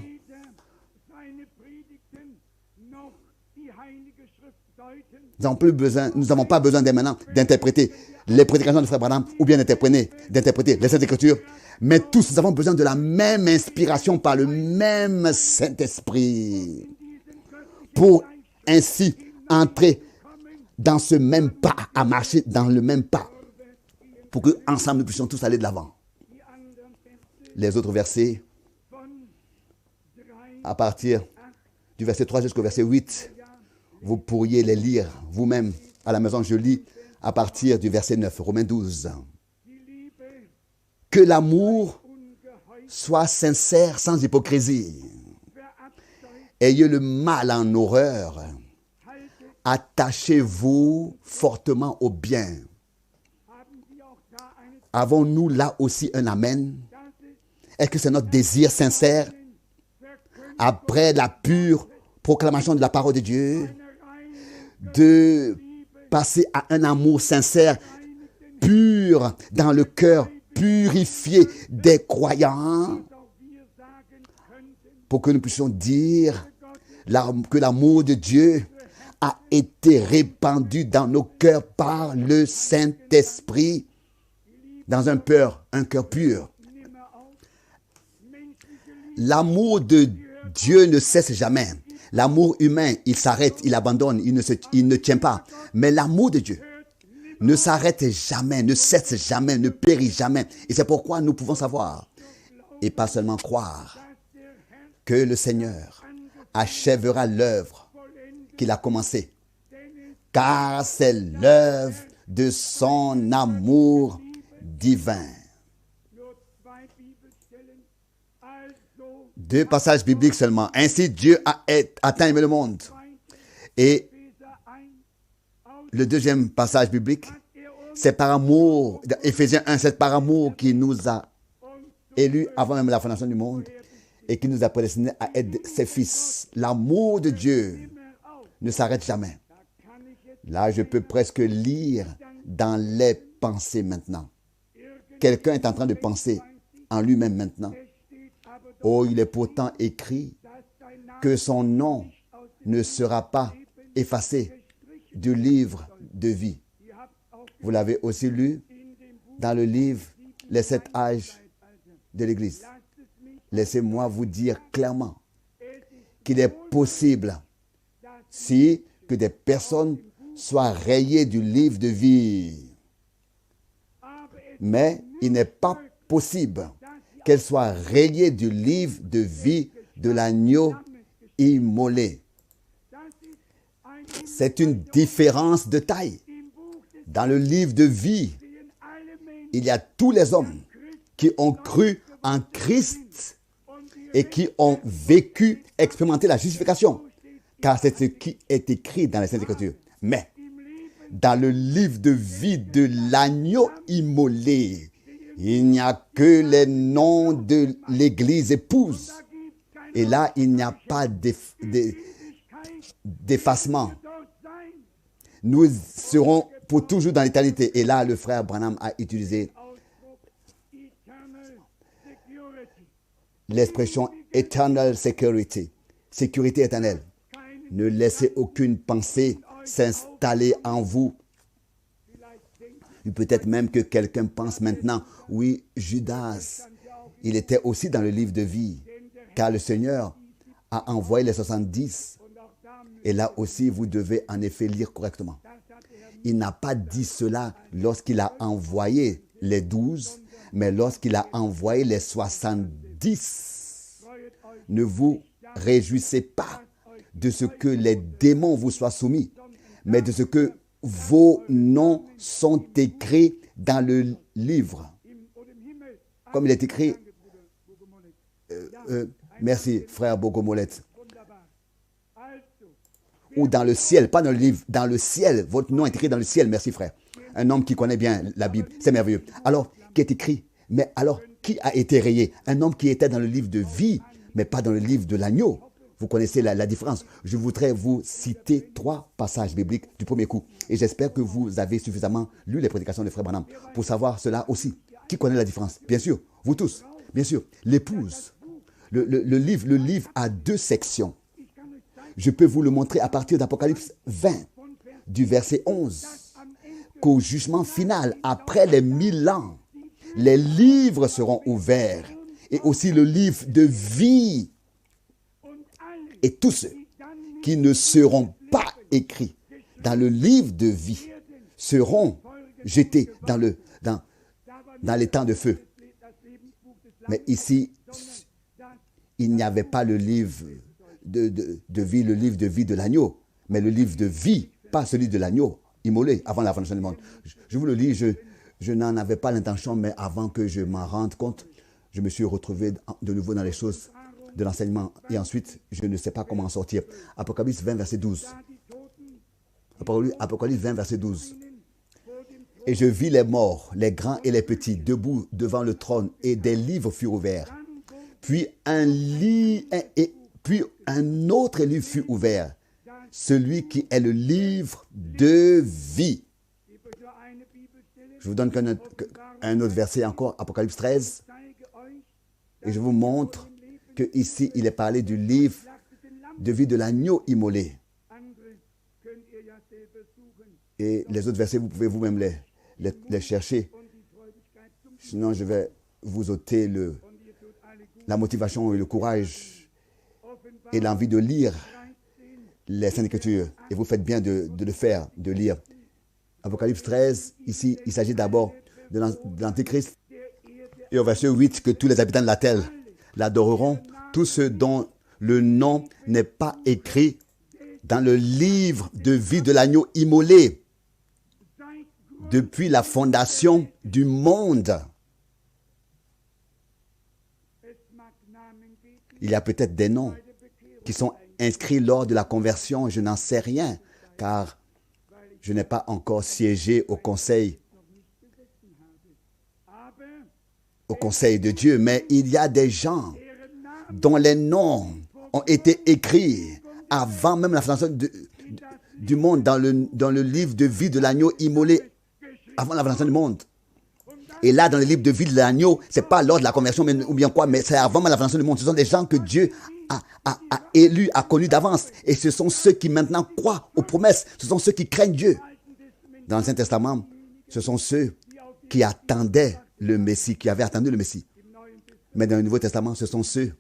nous n'avons pas besoin dès maintenant d'interpréter les prédications de frère Branham ou bien d'interpréter les Saintes Écritures. Mais tous nous avons besoin de la même inspiration par le même Saint-Esprit pour ainsi entrer dans ce même pas, à marcher dans le même pas, pour que ensemble nous puissions tous aller de l'avant. Les autres versets, à partir du verset 3 jusqu'au verset 8, vous pourriez les lire vous-même à la maison. Je lis à partir du verset 9, Romains 12. Que l'amour soit sincère sans hypocrisie. Ayez le mal en horreur. Attachez-vous fortement au bien. Avons-nous là aussi un amen? Est-ce que c'est notre désir sincère après la pure proclamation de la parole de Dieu, de passer à un amour sincère, pur, dans le cœur purifier des croyants pour que nous puissions dire que l'amour de Dieu a été répandu dans nos cœurs par le Saint-Esprit, dans un cœur pur. L'amour de Dieu ne cesse jamais. L'amour humain, il s'arrête, il abandonne, il ne tient pas. Mais l'amour de Dieu ne s'arrête jamais, ne cesse jamais, ne périt jamais. Et c'est pourquoi nous pouvons savoir, et pas seulement croire, que le Seigneur achèvera l'œuvre qu'il a commencée. Car c'est l'œuvre de son amour divin. 2 passages bibliques seulement. Ainsi Dieu a tant aimé le monde. Et le deuxième passage biblique, c'est par amour, Éphésiens 1, c'est par amour qu'il nous a élus avant même la fondation du monde et qui nous a prédestinés à être ses fils. L'amour de Dieu ne s'arrête jamais. Là, je peux presque lire dans les pensées maintenant. Quelqu'un est en train de penser en lui-même maintenant. Oh, il est pourtant écrit que son nom ne sera pas effacé du livre de vie. Vous l'avez aussi lu dans le livre Les 7 âges de l'Église. Laissez-moi vous dire clairement qu'il est possible que des personnes soient rayées du livre de vie. Mais il n'est pas possible qu'elles soient rayées du livre de vie de l'agneau immolé. C'est une différence de taille. Dans le livre de vie, il y a tous les hommes qui ont cru en Christ et qui ont vécu, expérimenté la justification. Car c'est ce qui est écrit dans les Saintes Écritures. Mais, dans le livre de vie de l'agneau immolé, il n'y a que les noms de l'Église épouse. Et là, il n'y a pas d'effacement. Nous serons pour toujours dans l'éternité. Et là, le frère Branham a utilisé l'expression eternal security, sécurité éternelle. Ne laissez aucune pensée s'installer en vous. Peut-être même que quelqu'un pense maintenant, oui, Judas, il était aussi dans le livre de vie, car le Seigneur a envoyé les 70. Et là aussi, vous devez en effet lire correctement. Il n'a pas dit cela lorsqu'il a envoyé les 12, mais lorsqu'il a envoyé les 70. Ne vous réjouissez pas de ce que les démons vous soient soumis, mais de ce que vos noms sont écrits dans le livre. Comme il est écrit, merci frère Bogomolet, ou dans le ciel, pas dans le livre, dans le ciel, votre nom est écrit dans le ciel, merci frère. Un homme qui connaît bien la Bible, c'est merveilleux. Alors, qui est écrit, mais alors, qui a été rayé? Un homme qui était dans le livre de vie, mais pas dans le livre de l'agneau. Vous connaissez la différence. Je voudrais vous citer 3 passages bibliques du premier coup. Et j'espère que vous avez suffisamment lu les prédications de frère Branham pour savoir cela aussi. Qui connaît la différence? Bien sûr, vous tous. Bien sûr, l'épouse. Le livre a 2 sections. Je peux vous le montrer à partir d'Apocalypse 20, du verset 11. Qu'au jugement final, après les 1000 ans, les livres seront ouverts. Et aussi le livre de vie. Et tous ceux qui ne seront pas écrits dans le livre de vie seront jetés dans les temps de feu. Mais ici, il n'y avait pas le livre de vie, le livre de vie de l'agneau, mais le livre de vie, pas celui de l'agneau, immolé avant la fondation du monde. Je vous le lis, je n'en avais pas l'intention, mais avant que je m'en rende compte, je me suis retrouvé de nouveau dans les choses de l'enseignement. Et ensuite, je ne sais pas comment en sortir. Apocalypse 20, verset 12. Apocalypse 20, verset 12. Et je vis les morts, les grands et les petits, debout devant le trône, et des livres furent ouverts. Puis un autre livre fut ouvert, celui qui est le livre de vie. Je vous donne Un autre verset encore, Apocalypse 13. Et je vous montre que ici il est parlé du livre de vie de l'agneau immolé. Et les autres versets, vous pouvez vous-même les chercher. Sinon, je vais vous ôter la motivation et le courage et l'envie de lire les Saintes Écritures. Et vous faites bien de le faire, de lire. Apocalypse 13, ici, il s'agit d'abord de l'Antéchrist. Et au verset 8, que tous les habitants de la terre l'adoreront, tous ceux dont le nom n'est pas écrit dans le livre de vie de l'agneau immolé depuis la fondation du monde. Il y a peut-être des noms qui sont inscrits lors de la conversion, je n'en sais rien, car je n'ai pas encore siégé au conseil de Dieu, mais il y a des gens dont les noms ont été écrits avant même la fondation du monde dans le livre de vie de l'agneau immolé avant la fondation du monde. Et là, dans le livre de vie de l'agneau, ce n'est pas lors de la conversion ou bien quoi, mais c'est avant même la fondation du monde. Ce sont des gens que Dieu a élus, a connus d'avance. Et ce sont ceux qui maintenant croient aux promesses. Ce sont ceux qui craignent Dieu. Dans l'Ancien Testament, ce sont ceux qui attendaient le Messie, qui avaient attendu le Messie. Mais dans le Nouveau Testament, ce sont ceux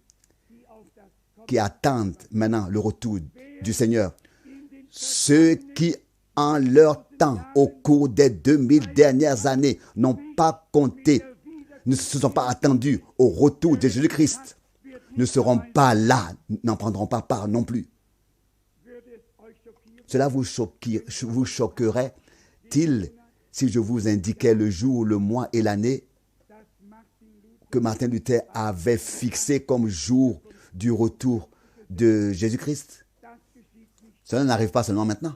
qui attendent maintenant le retour du Seigneur. Ceux qui, en leur temps, au cours des 2000 dernières années, n'ont pas compté, ne se sont pas attendus au retour de Jésus-Christ, ne seront pas là, n'en prendront pas part non plus. Cela vous choquerait-il si je vous indiquais le jour, le mois et l'année que Martin Luther avait fixé comme jour du retour de Jésus-Christ? Cela n'arrive pas seulement maintenant.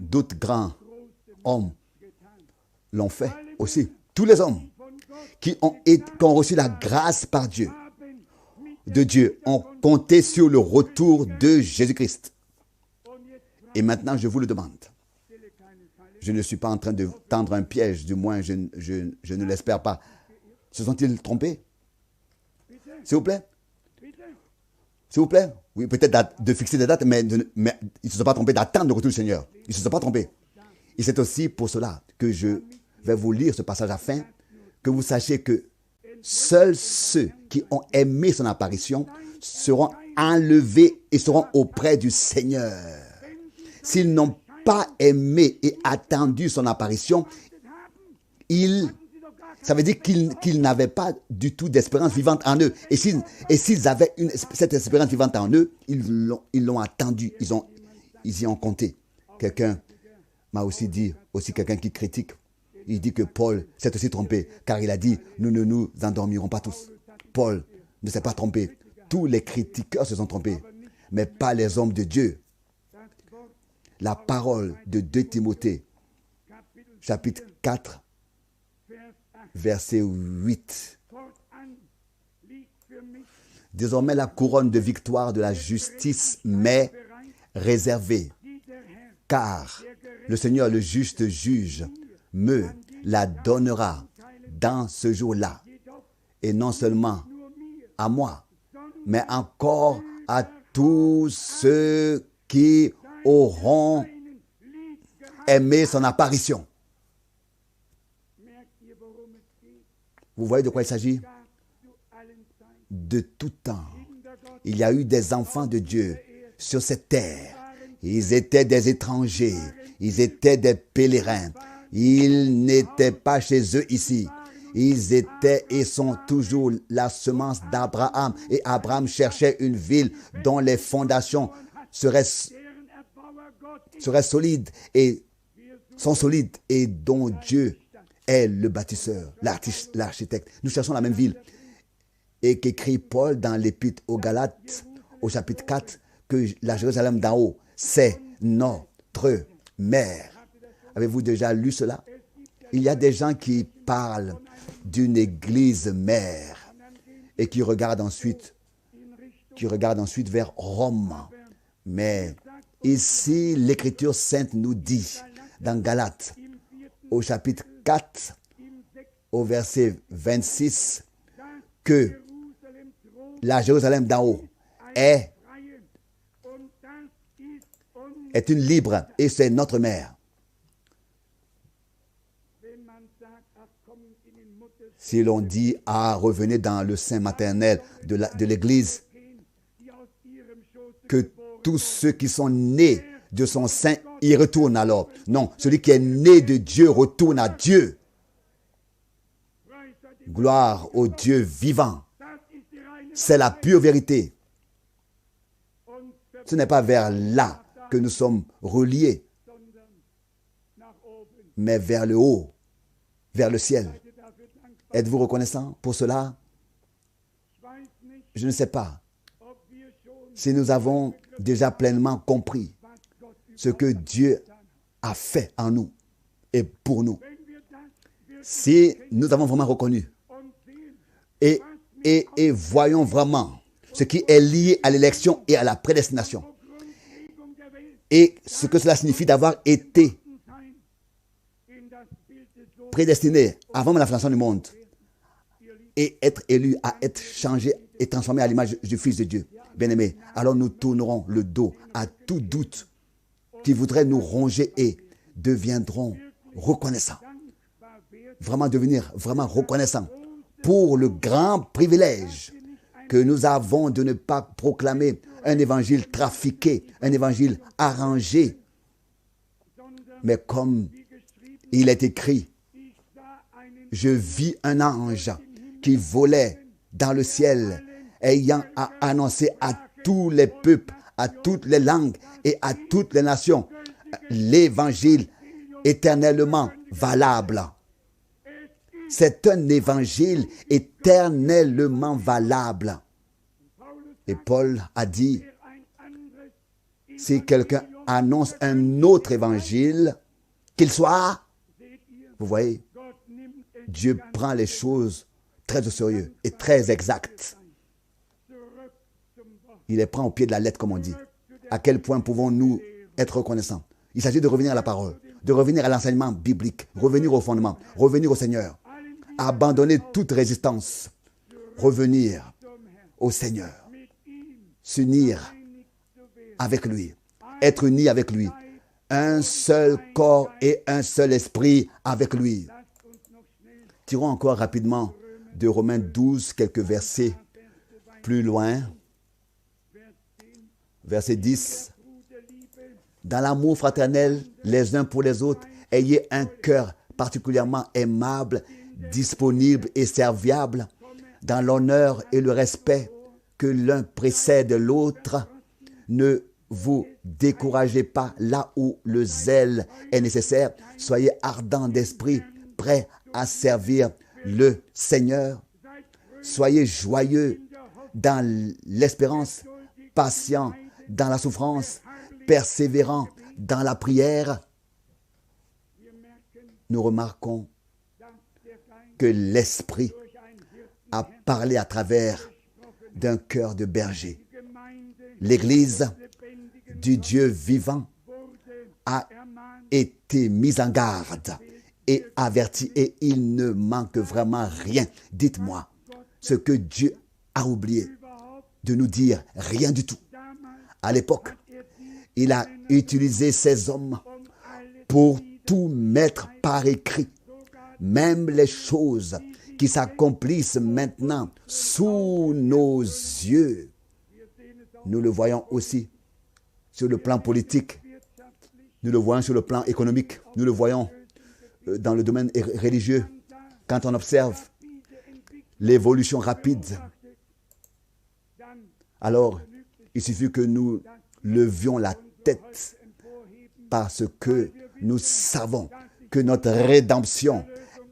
D'autres grands hommes l'ont fait aussi. Tous les hommes qui ont reçu la grâce par Dieu, de Dieu, ont compté sur le retour de Jésus-Christ. Et maintenant, je vous le demande. Je ne suis pas en train de tendre un piège, du moins je ne l'espère pas. Se sont-ils trompés? S'il vous plaît? S'il vous plaît? Oui, peut-être de fixer des dates, mais ils ne se sont pas trompés d'attendre le retour du Seigneur. Ils ne se sont pas trompés. Et c'est aussi pour cela que je vais vous lire ce passage afin que vous sachiez que seuls ceux qui ont aimé son apparition seront enlevés et seront auprès du Seigneur. S'ils n'ont pas aimé et attendu son apparition, ça veut dire qu'ils n'avaient pas du tout d'espérance vivante en eux. Et s'ils avaient cette espérance vivante en eux, ils l'ont attendu, ils y ont compté. Quelqu'un m'a aussi dit, quelqu'un qui critique, il dit que Paul s'est aussi trompé, car il a dit, nous ne nous endormirons pas tous. Paul ne s'est pas trompé. Tous les critiqueurs se sont trompés, mais pas les hommes de Dieu. La parole de 2 Timothée, chapitre 4, verset 8. Désormais, la couronne de victoire de la justice m'est réservée, car le Seigneur, le juste juge, me la donnera dans ce jour-là. Et non seulement à moi, mais encore à tous ceux qui auront aimé son apparition. Vous voyez de quoi il s'agit? De tout temps, il y a eu des enfants de Dieu sur cette terre. Ils étaient des étrangers, ils étaient des pèlerins. Ils n'étaient pas chez eux ici. Ils étaient et sont toujours la semence d'Abraham. Et Abraham cherchait une ville dont les fondations seraient solides et sont solides et dont Dieu est le bâtisseur, l'architecte. Nous cherchons la même ville. Et qu'écrit Paul dans l'Épître aux Galates, au chapitre 4, que la Jérusalem d'en haut, c'est notre mère. Avez-vous déjà lu cela? Il y a des gens qui parlent d'une église mère et qui regardent ensuite vers Rome. Mais ici, l'Écriture sainte nous dit, dans Galates, au chapitre 4, au verset 26 que la Jérusalem d'en haut est une libre et c'est notre mère. Si l'on dit revenez dans le sein maternel de l'Église, que tous ceux qui sont nés de son sein y retournent alors. Non, celui qui est né de Dieu retourne à Dieu. Gloire au Dieu vivant. C'est la pure vérité. Ce n'est pas vers là que nous sommes reliés, mais vers le haut, vers le ciel. Êtes-vous reconnaissant pour cela? Je ne sais pas si nous avons déjà pleinement compris ce que Dieu a fait en nous et pour nous. Si nous avons vraiment reconnu et voyons vraiment ce qui est lié à l'élection et à la prédestination et ce que cela signifie d'avoir été prédestiné avant la fondation du monde et être élu à être changé et transformé à l'image du Fils de Dieu. Bien-aimés, alors nous tournerons le dos à tout doute qui voudrait nous ronger et deviendrons reconnaissants. Vraiment devenir vraiment reconnaissants pour le grand privilège que nous avons de ne pas proclamer un évangile trafiqué, un évangile arrangé, mais comme il est écrit, je vis un ange qui volait dans le ciel, ayant à annoncer à tous les peuples, à toutes les langues et à toutes les nations l'évangile éternellement valable. C'est un évangile éternellement valable. Et Paul a dit, si quelqu'un annonce un autre évangile, qu'il soit, vous voyez, Dieu prend les choses très au sérieux et très exactes. Il les prend au pied de la lettre, comme on dit. À quel point pouvons-nous être reconnaissants? Il s'agit de revenir à la parole, de revenir à l'enseignement biblique, revenir au fondement, revenir au Seigneur, abandonner toute résistance, revenir au Seigneur, s'unir avec lui, être unis avec lui, un seul corps et un seul esprit avec lui. Tirons encore rapidement de Romains 12 quelques versets plus loin. Verset 10. Dans l'amour fraternel les uns pour les autres, ayez un cœur particulièrement aimable, disponible et serviable, dans l'honneur et le respect que l'un précède l'autre. Ne vous découragez pas là où le zèle est nécessaire. Soyez ardents d'esprit, prêts à servir le Seigneur. Soyez joyeux dans l'espérance, patients dans la souffrance, persévérants dans la prière. Nous remarquons que l'Esprit a parlé à travers d'un cœur de berger. L'Église du Dieu vivant a été mise en garde et avertie, et il ne manque vraiment rien. Dites-moi ce que Dieu a oublié de nous dire, rien du tout. À l'époque, il a utilisé ces hommes pour tout mettre par écrit, même les choses qui s'accomplissent maintenant sous nos yeux. Nous le voyons aussi sur le plan politique, nous le voyons sur le plan économique, nous le voyons dans le domaine religieux. Quand on observe l'évolution rapide, alors il suffit que nous levions la tête parce que nous savons que notre rédemption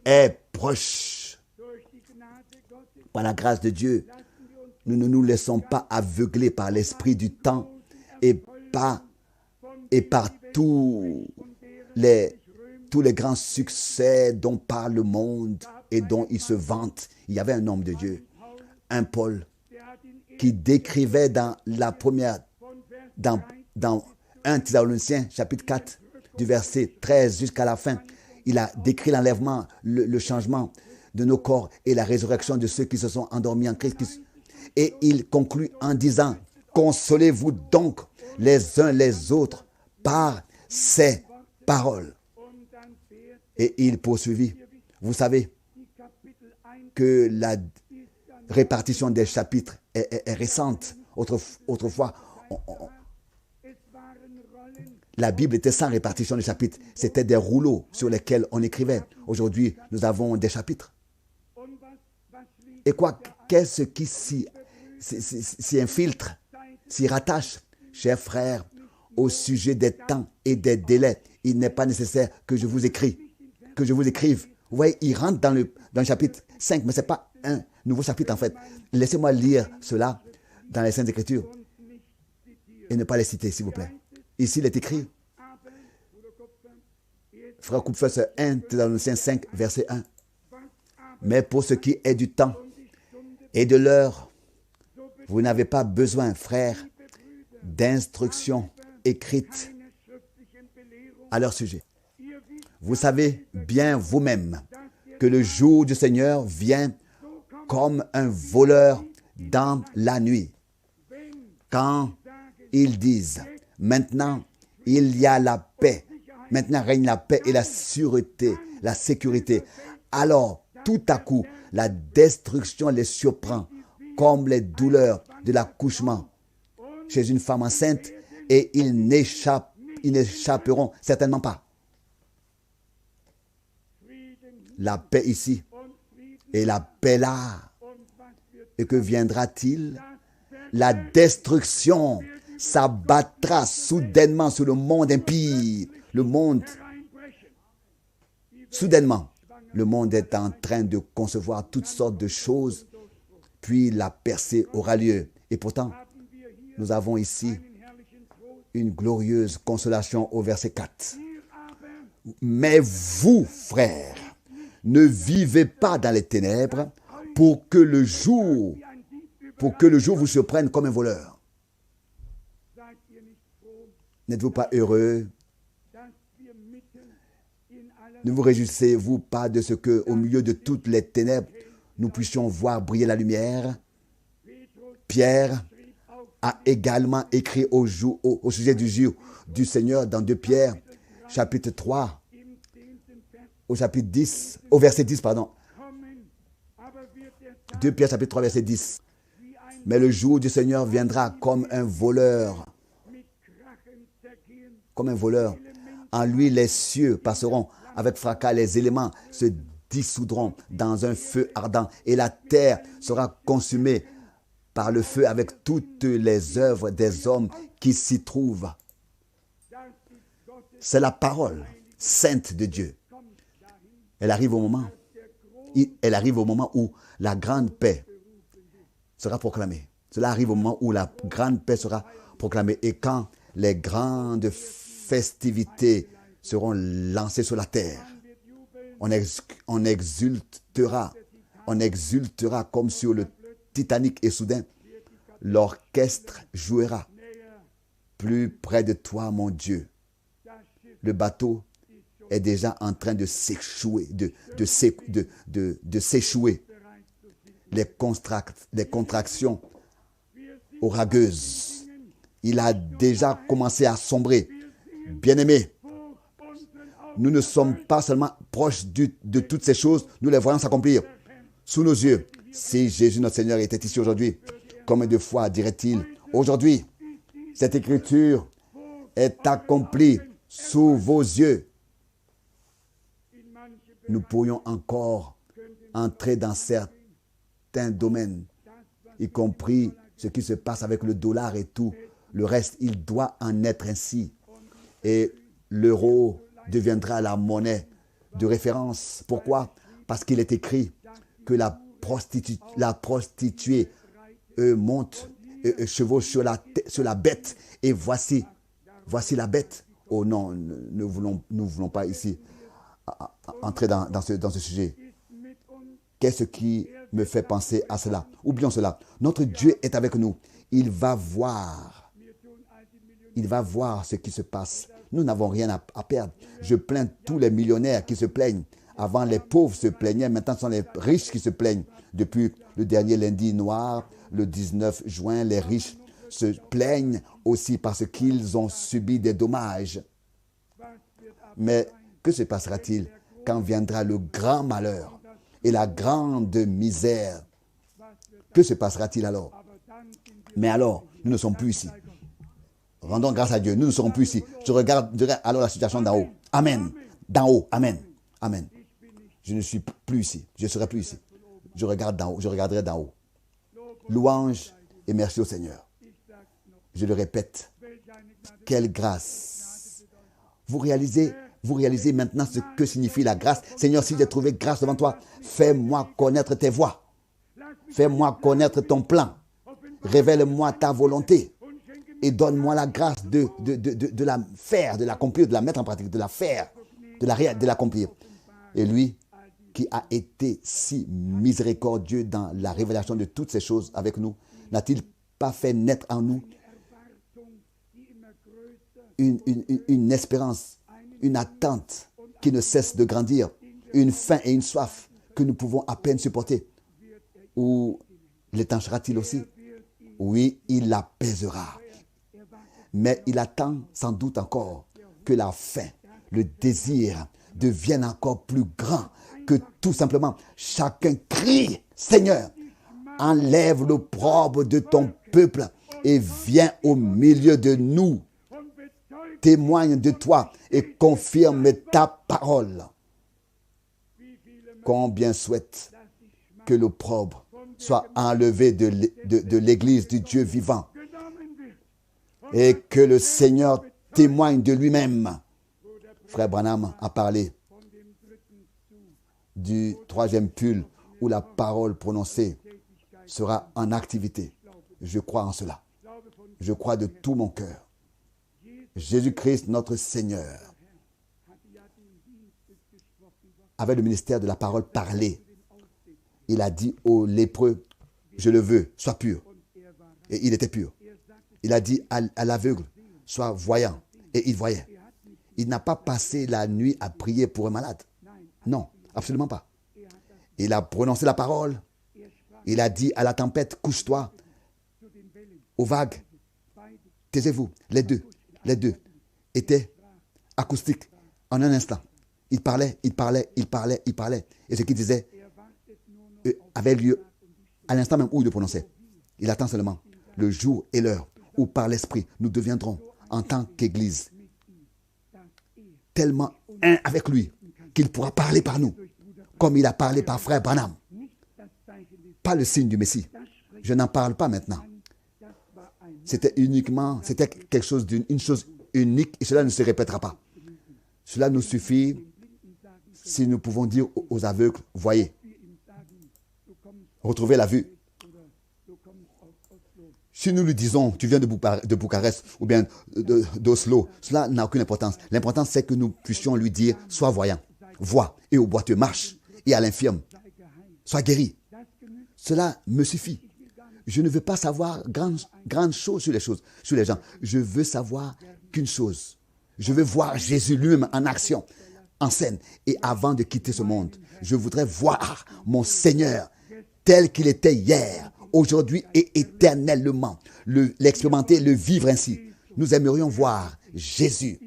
est proche. Par la grâce de Dieu, nous ne nous laissons pas aveugler par l'esprit du temps et par tous les grands succès dont parle le monde et dont il se vante. Il y avait un homme de Dieu, un Paul, qui décrivait dans 1 Thessaloniciens chapitre 4 du verset 13 jusqu'à la fin, il a décrit l'enlèvement, le changement de nos corps et la résurrection de ceux qui se sont endormis en Christ. Et il conclut en disant, consolez-vous donc les uns les autres par ces paroles. Et il poursuivit. Vous savez que la répartition des chapitres est récente. Autrefois, la Bible était sans répartition des chapitres. C'était des rouleaux sur lesquels on écrivait. Aujourd'hui, nous avons des chapitres. Et quoi, qu'est-ce qui s'y infiltre, s'y rattache? Chers frères, au sujet des temps et des délais, il n'est pas nécessaire que je vous écrive. Vous voyez, il rentre dans le chapitre 5, mais ce n'est pas un nouveau chapitre en fait. Laissez-moi lire cela dans les Saintes Écritures et ne pas les citer, s'il vous plaît. Ici, il est écrit, Frère Kupfer, c'est 1 Thessaloniciens 5, verset 1. Mais pour ce qui est du temps et de l'heure, vous n'avez pas besoin, frères, d'instructions écrites à leur sujet. Vous savez bien vous-même que le jour du Seigneur vient comme un voleur dans la nuit. Quand ils disent, maintenant il y a la paix, maintenant règne la paix et la sûreté, la sécurité, alors tout à coup la destruction les surprend comme les douleurs de l'accouchement chez une femme enceinte et ils n'échapperont certainement pas. La paix ici et la paix là. Et que viendra-t-il? La destruction s'abattra soudainement sur le monde impie. Soudainement, le monde est en train de concevoir toutes sortes de choses, puis la percée aura lieu. Et pourtant, nous avons ici une glorieuse consolation au verset 4. Mais vous, frères, ne vivez pas dans les ténèbres pour que le jour vous surprenne comme un voleur. N'êtes-vous pas heureux? Ne vous réjouissez-vous pas de ce que, au milieu de toutes les ténèbres, nous puissions voir briller la lumière? Pierre a également écrit au sujet du jour du Seigneur dans 2 Pierre, chapitre 3, au verset 10, pardon. 2 Pierre, chapitre 3, verset 10. Mais le jour du Seigneur viendra comme un voleur. Comme un voleur. En lui, les cieux passeront avec fracas, les éléments se dissoudront dans un feu ardent et la terre sera consumée par le feu avec toutes les œuvres des hommes qui s'y trouvent. C'est la parole sainte de Dieu. Elle arrive au moment où la grande paix sera proclamée. Cela arrive au moment où la grande paix sera proclamée. Et quand les grandes festivités seront lancées sur la terre, on exultera comme sur le Titanic et soudain, l'orchestre jouera. Plus près de toi, mon Dieu. Le bateau est déjà en train de s'échouer, de s'échouer. Les contractions orageuses. Il a déjà commencé à sombrer. Bien-aimés, nous ne sommes pas seulement proches de toutes ces choses, nous les voyons s'accomplir sous nos yeux. Si Jésus notre Seigneur était ici aujourd'hui, combien de fois dirait-il, aujourd'hui, cette écriture est accomplie sous vos yeux. Nous pourrions encore entrer dans certains domaines, y compris ce qui se passe avec le dollar et tout. Le reste, il doit en être ainsi. Et l'euro deviendra la monnaie de référence. Pourquoi? Parce qu'il est écrit que la prostituée monte, chevauche sur la bête. Et voici la bête. Oh non, nous voulons pas ici entrer dans ce sujet. Qu'est-ce qui me fait penser à cela? Oublions cela. Notre Dieu est avec nous. Il va voir ce qui se passe. Nous n'avons rien à perdre. Je plains tous les millionnaires qui se plaignent Avant, les pauvres se plaignaient. Maintenant, ce sont les riches qui se plaignent. Depuis le dernier lundi noir, le 19 juin, les riches se plaignent aussi parce qu'ils ont subi des dommages. Mais que se passera-t-il quand viendra le grand malheur et la grande misère? Que se passera-t-il alors? Mais alors, nous ne sommes plus ici. Rendons grâce à Dieu, nous ne serons plus ici. Je regarde alors la situation d'en haut. Amen. D'en haut, amen. Amen. Je ne suis plus ici. Je ne serai plus ici. Je regarde d'en haut. Je regarderai d'en haut. Louange et merci au Seigneur. Je le répète. Quelle grâce. Vous réalisez maintenant ce que signifie la grâce. Seigneur, si j'ai trouvé grâce devant toi, fais-moi connaître tes voies. Fais-moi connaître ton plan. Révèle-moi ta volonté. Et donne-moi la grâce de la faire, de l'accomplir, de la mettre en pratique, de la faire, de l'accomplir. Et lui, qui a été si miséricordieux dans la révélation de toutes ces choses avec nous, n'a-t-il pas fait naître en nous une espérance, une attente qui ne cesse de grandir, une faim et une soif que nous pouvons à peine supporter? Ou l'étanchera-t-il aussi? Oui, il l'apaisera. Mais il attend sans doute encore que la faim, le désir deviennent encore plus grands, que tout simplement chacun crie: Seigneur, enlève l'opprobre de ton peuple et viens au milieu de nous. Témoigne de toi et confirme ta parole. Combien souhaite que l'opprobre soit enlevé de l'église du Dieu vivant et que le Seigneur témoigne de lui-même. Frère Branham a parlé du troisième pull où la parole prononcée sera en activité. Je crois en cela. Je crois de tout mon cœur. Jésus-Christ, notre Seigneur, avait le ministère de la parole parlée. Il a dit aux lépreux: je le veux, sois pur. Et il était pur. Il a dit à l'aveugle: sois voyant. Et il voyait. Il n'a pas passé la nuit à prier pour un malade. Non, absolument pas. Il a prononcé la parole. Il a dit à la tempête: couche-toi. Aux vagues, taisez-vous. Les deux étaient acoustiques en un instant. Il parlait. Et ce qu'il disait avait lieu à l'instant même où il le prononçait. Il attend seulement le jour et l'heure où par l'Esprit nous deviendrons en tant qu'Église tellement un avec lui qu'il pourra parler par nous comme il a parlé par frère Branham. Pas le signe du Messie. Je n'en parle pas maintenant. C'était quelque chose une chose unique et cela ne se répétera pas. Cela nous suffit si nous pouvons dire aux aveugles: voyez, retrouvez la vue. Si nous lui disons: tu viens de Bucarest ou bien d'Oslo, cela n'a aucune importance. L'important, c'est que nous puissions lui dire: sois voyant, vois, et au boiteux marche, et à l'infirme, sois guéri. Cela me suffit. Je ne veux pas savoir grande chose sur les gens. Je veux savoir qu'une chose. Je veux voir Jésus lui-même en action, en scène. Et avant de quitter ce monde, je voudrais voir mon Seigneur tel qu'il était hier, aujourd'hui et éternellement. L'expérimenter, le vivre ainsi. Nous aimerions voir Jésus.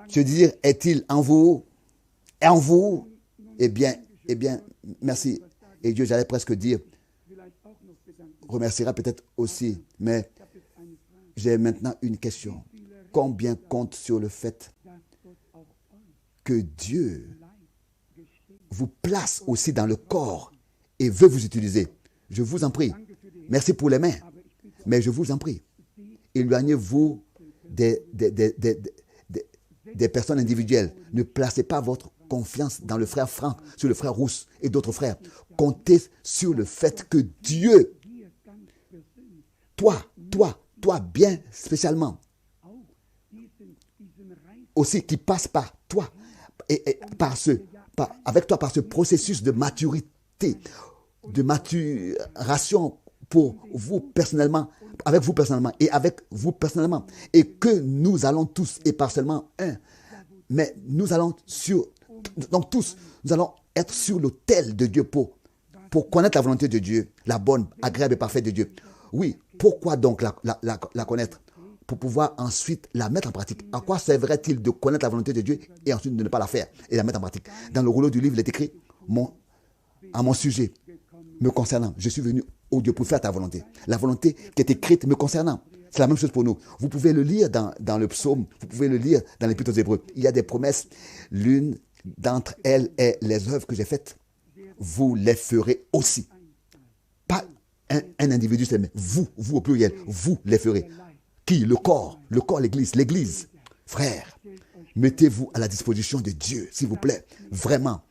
Se dire: est-il en vous? Et en vous? Eh bien, merci. Et Dieu, j'allais presque dire, remerciera peut-être aussi. Mais j'ai maintenant une question. Combien compte sur le fait que Dieu vous place aussi dans le corps et veut vous utiliser? Je vous en prie. Merci pour les mains. Mais je vous en prie. Éloignez-vous des personnes individuelles. Ne placez pas votre confiance dans le frère Franck, sur le frère Rousse et d'autres frères. Comptez sur le fait que Dieu, toi bien spécialement, aussi qui passe par toi et avec toi par ce processus de maturité, de maturation pour vous personnellement, avec vous personnellement et avec vous personnellement, et que nous allons tous, et pas seulement un, mais nous allons être sur l'autel de Dieu pour connaître la volonté de Dieu, la bonne, agréable et parfaite de Dieu. Oui, pourquoi donc la connaître? Pour pouvoir ensuite la mettre en pratique. À quoi servirait-il de connaître la volonté de Dieu et ensuite de ne pas la faire et la mettre en pratique? Dans le rouleau du livre, il est écrit à mon sujet, me concernant. Je suis venu au Dieu pour faire ta volonté. La volonté qui est écrite me concernant. C'est la même chose pour nous. Vous pouvez le lire dans le psaume, vous pouvez le lire dans l'Épître aux Hébreux. Il y a des promesses. L'une d'entre elles est les œuvres que j'ai faites. Vous les ferez aussi. Pas un individu, mais vous au pluriel, vous les ferez. Qui? Le corps, l'église. Frère, mettez-vous à la disposition de Dieu, s'il vous plaît. Vraiment.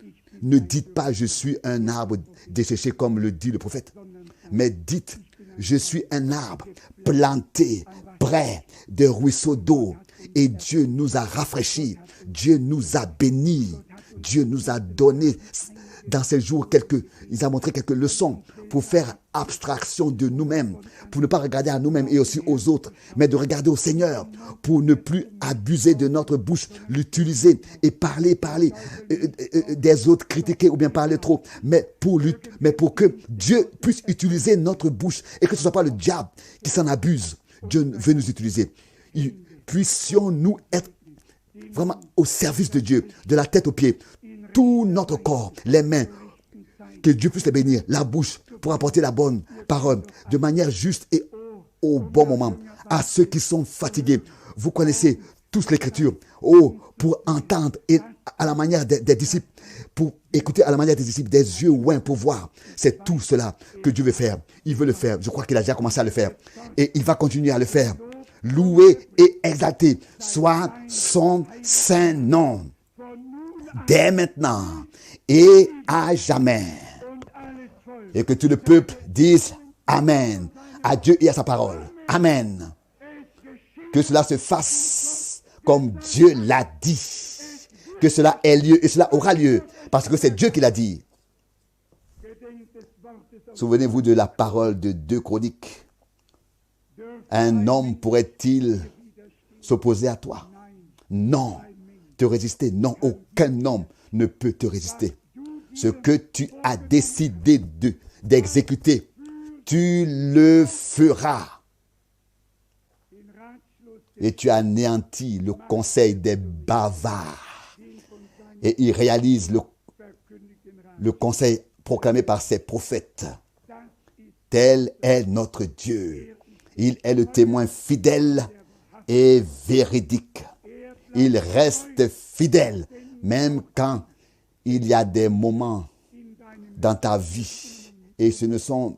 Ne dites pas, je suis un arbre desséché comme le dit le prophète. Mais dites, je suis un arbre planté près des ruisseaux d'eau. Et Dieu nous a rafraîchis. Dieu nous a bénis. Dieu nous a donné dans ces jours il a montré quelques leçons pour faire abstraction de nous-mêmes, pour ne pas regarder à nous-mêmes et aussi aux autres, mais de regarder au Seigneur, pour ne plus abuser de notre bouche, l'utiliser et parler des autres, critiquer ou bien parler trop, mais pour que Dieu puisse utiliser notre bouche et que ce ne soit pas le diable qui s'en abuse. Dieu veut nous utiliser. Puissions-nous être vraiment au service de Dieu, de la tête aux pieds, tout notre corps, les mains, que Dieu puisse les bénir, la bouche pour apporter la bonne parole de manière juste et au bon moment. À ceux qui sont fatigués, vous connaissez tous l'Écriture. Pour entendre et à la manière des disciples, pour écouter à la manière des disciples, des yeux ouïns pour voir. C'est tout cela que Dieu veut faire. Il veut le faire. Je crois qu'il a déjà commencé à le faire. Et il va continuer à le faire. Loué et exalté soit son saint nom. Dès maintenant et à jamais. Et que tout le peuple dise Amen à Dieu et à sa parole. Amen. Que cela se fasse comme Dieu l'a dit. Que cela ait lieu et cela aura lieu. Parce que c'est Dieu qui l'a dit. Souvenez-vous de la parole de 2 Chroniques. Un homme pourrait-il s'opposer à toi? Non. Te résister? Non, aucun homme ne peut te résister. Ce que tu as décidé d'exécuter, tu le feras. Et tu anéantis le conseil des bavards. Et il réalise le conseil proclamé par ses prophètes. Tel est notre Dieu. Il est le témoin fidèle et véridique. Il reste fidèle, même quand il y a des moments dans ta vie. Et ce ne sont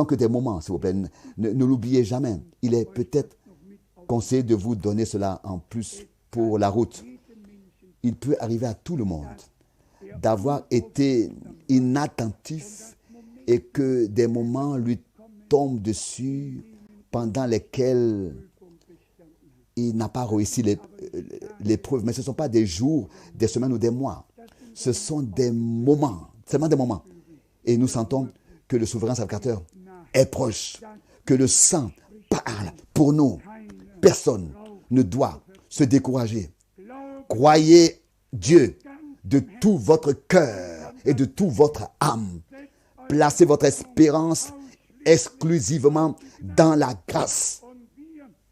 que des moments, s'il vous plaît. Ne l'oubliez jamais. Il est peut-être conseillé de vous donner cela en plus pour la route. Il peut arriver à tout le monde d'avoir été inattentif et que des moments lui tombent dessus pendant lesquels il n'a pas réussi l'épreuve. Mais ce ne sont pas des jours, des semaines ou des mois. Ce sont des moments, seulement des moments. Et nous sentons que le souverain sacrificateur est proche, que le sang parle pour nous. Personne ne doit se décourager. Croyez Dieu de tout votre cœur et de toute votre âme. Placez votre espérance exclusivement dans la grâce.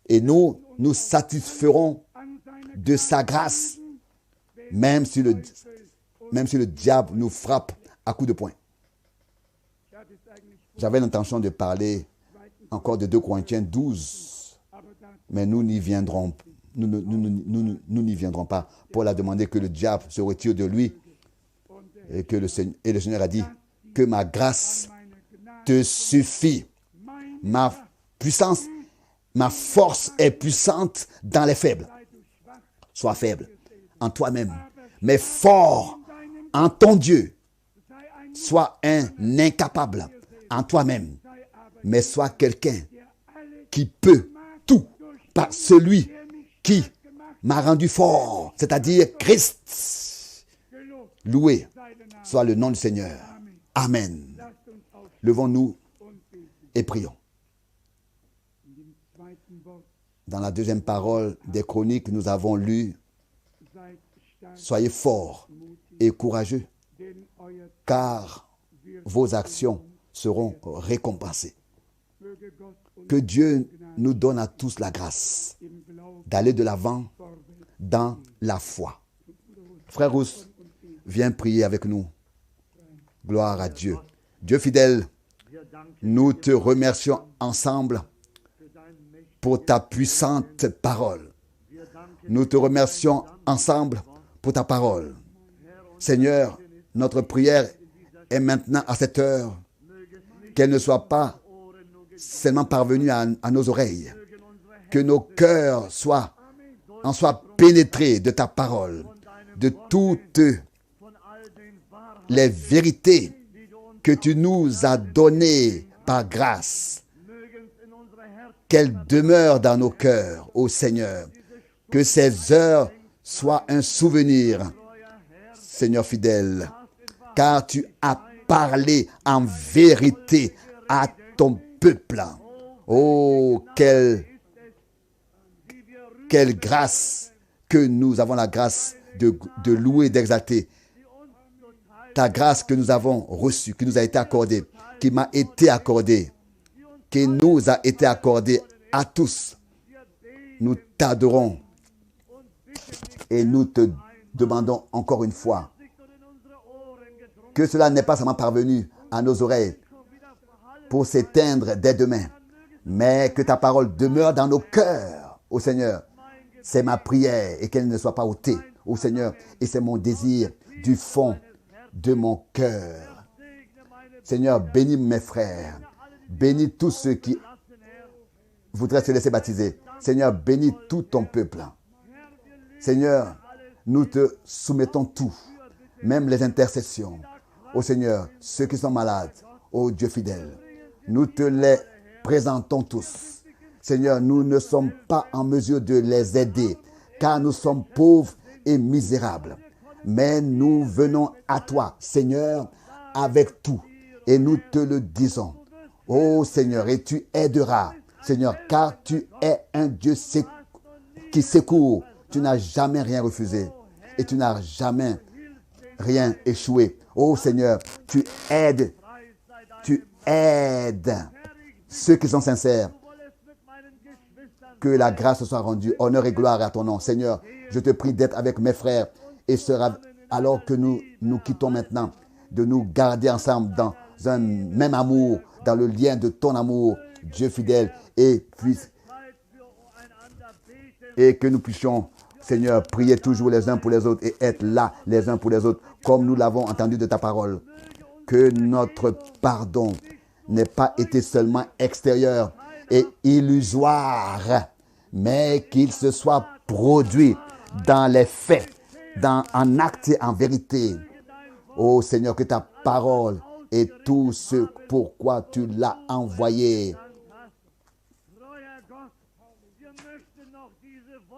Et nous nous satisferons de sa grâce, même si le diable nous frappe à coups de poing. J'avais l'intention de parler encore de 2 Corinthiens 12, mais nous n'y viendrons, nous n'y viendrons pas. Paul a demandé que le diable se retire de lui et le Seigneur a dit que ma grâce te suffit. Ma force est puissante dans les faibles. Sois faible en toi-même, mais fort en ton Dieu. Sois un incapable en toi-même, mais sois quelqu'un qui peut tout par celui qui m'a rendu fort, c'est-à-dire Christ. Loué soit le nom du Seigneur. Amen. Levons-nous et prions. Dans la deuxième parole des Chroniques, nous avons lu « Soyez forts et courageux, car vos actions seront récompensées. Que Dieu nous donne à tous la grâce d'aller de l'avant dans la foi. Frère Rousse, viens prier avec nous. Gloire à Dieu. Dieu fidèle, nous te remercions ensemble pour ta puissante parole. Nous te remercions ensemble pour ta parole. Seigneur, notre prière est maintenant à cette heure, qu'elle ne soit pas seulement parvenue à nos oreilles, que nos cœurs en soient pénétrés de ta parole, de toutes les vérités que tu nous as données par grâce, qu'elles demeurent dans nos cœurs, ô Seigneur, que ces heures soient un souvenir, Seigneur fidèle, car tu as parlé en vérité à ton peuple. Oh, quelle grâce que nous avons la grâce de louer, d'exalter. Ta grâce que nous avons reçue, qui nous a été accordée, qui m'a été accordée, qui nous a été accordée à tous. Nous t'adorons et nous te demandons encore une fois que cela n'est pas seulement parvenu à nos oreilles pour s'éteindre dès demain, mais que ta parole demeure dans nos cœurs, ô Seigneur. C'est ma prière et qu'elle ne soit pas ôtée, ô Seigneur, et c'est mon désir du fond de mon cœur. Seigneur, bénis mes frères, bénis tous ceux qui voudraient se laisser baptiser. Seigneur, bénis tout ton peuple. Seigneur, nous te soumettons tout, même les intercessions. Ô Seigneur, ceux qui sont malades, ô Dieu fidèle, nous te les présentons tous. Seigneur, nous ne sommes pas en mesure de les aider, car nous sommes pauvres et misérables. Mais nous venons à toi, Seigneur, avec tout, et nous te le disons. Ô Seigneur, et tu aideras, Seigneur, car tu es un Dieu qui secourt. Tu n'as jamais rien refusé, et tu n'as jamais rien échoué. Ô Seigneur, tu aides ceux qui sont sincères. Que la grâce soit rendue, honneur et gloire à ton nom. Seigneur, je te prie d'être avec mes frères et sœurs alors que nous quittons maintenant, de nous garder ensemble dans un même amour, dans le lien de ton amour, Dieu fidèle, et que nous puissions, Seigneur, prier toujours les uns pour les autres et être là les uns pour les autres, comme nous l'avons entendu de ta parole. Que notre pardon n'ait pas été seulement extérieur et illusoire, mais qu'il se soit produit dans les faits, en acte et en vérité. Ô Seigneur, que ta parole et tout ce pourquoi tu l'as envoyé,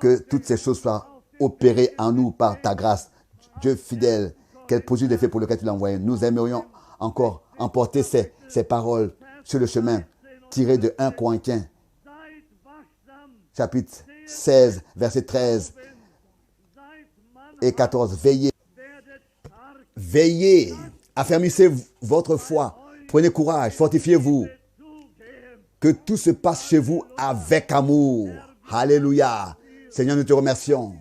que toutes ces choses soient opérées en nous par ta grâce. Dieu fidèle, quel produit d'effet pour lequel tu l'as envoyé. Nous aimerions encore emporter ces paroles sur le chemin, tirées de 1 Corinthiens, chapitre 16, versets 13 et 14. Veillez, affermissez votre foi, prenez courage, fortifiez-vous, que tout se passe chez vous avec amour. Alléluia. Seigneur, nous te remercions.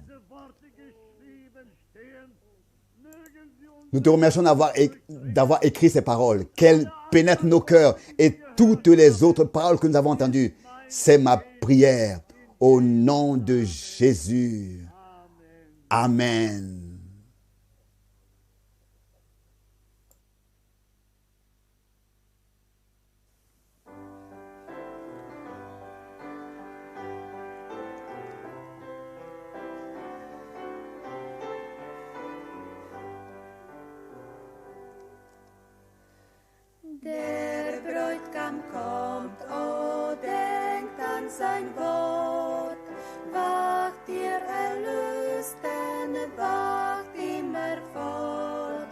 Nous te remercions d'avoir écrit ces paroles, qu'elles pénètrent nos cœurs et toutes les autres paroles que nous avons entendues. C'est ma prière au nom de Jésus. Amen. Der Bräutigam kommt, oh, denkt an sein Wort. Wacht, ihr Erlösten, wacht immer fort.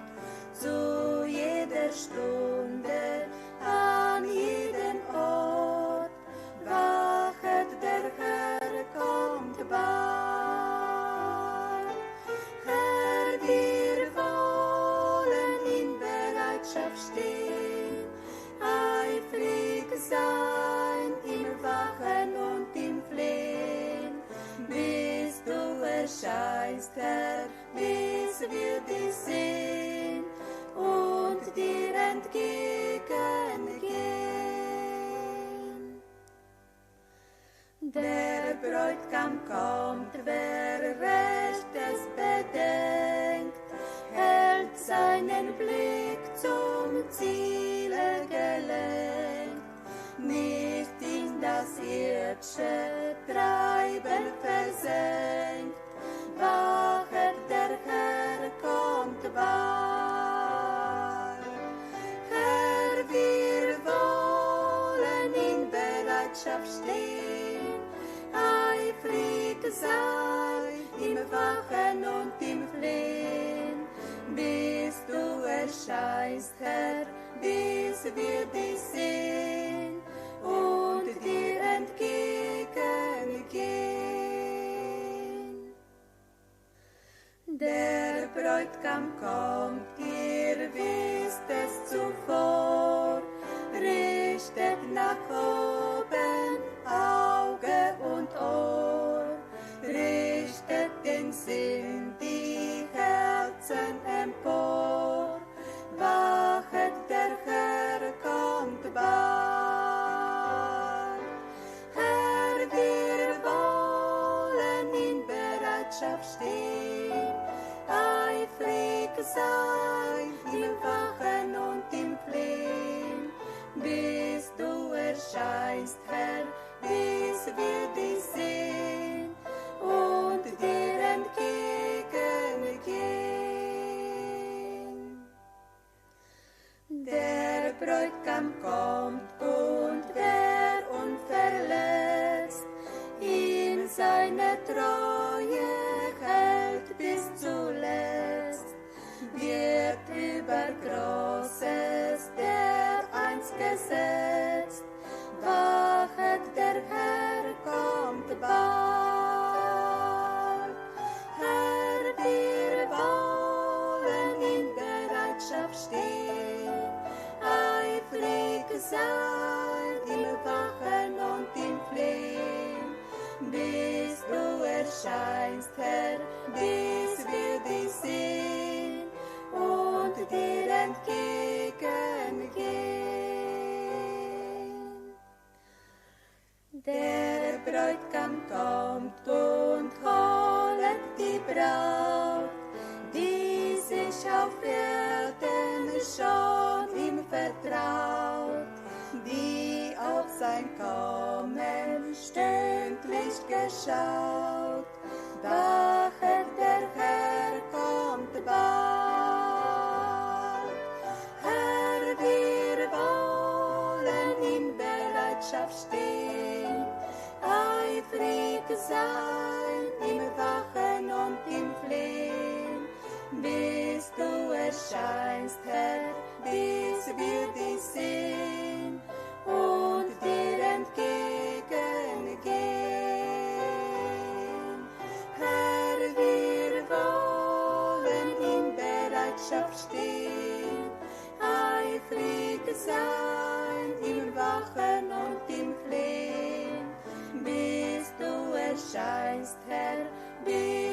Zu jeder Stunde, an jedem Ort. Wachet, der Herr kommt bald. Herr, wir wollen Der Bräutigam kommt, wer Rechtes bedenkt, hält seinen Blick zum Ziele gelenkt, nicht in das irdische Treiben versenkt. Wachet, der Herr kommt bald. Herr, wir wollen in Bereitschaft stehen, eifrig sein im Wachen und im Flehen, bis du erscheinst, Herr, bis wir dich sehen und dir entgegengehen. Der Bräutigam kommt, ihr wisst es zuvor, richtet nach oben Auge und Ohr, richtet den Sinn, die Herzen empor. Wachet, der Herr kommt bald. Herr, wir wollen in Bereitschaft stehen, eifrig sein im Wachen und im Flehen, bis du erscheinst, Herr, bis wir dich sehen und dir entgegengehen. Der Bräutigam kommt und wer unverletzt in seine Treue hält bis zuletzt, wird über Großes dereinst gesetzt. Wachet, der Herr kommt bald. Herr, wir wollen in Bereitschaft stehen, eifrig sein im Wachen und im Flehen, bis du erscheinst, Herr, bis wir dich sehen und dir entgegengehen. Der Bräutigam kommt und holet die Braut, die sich auf Erden schon ihm vertraut, die auf sein Kommen stündlich geschaut. Wachet, der Herr kommt bald. Herr, wir wollen in Bereitschaft stehen, eifrig sein im Wachen und im Flehen, bis du erscheinst, Herr, bis wir dich sehen und dir entgegengehen. Herr, wir wollen in Bereitschaft stehen, eifrig sein im Wachen und im Flehen, bis du erscheinst, Herr, bis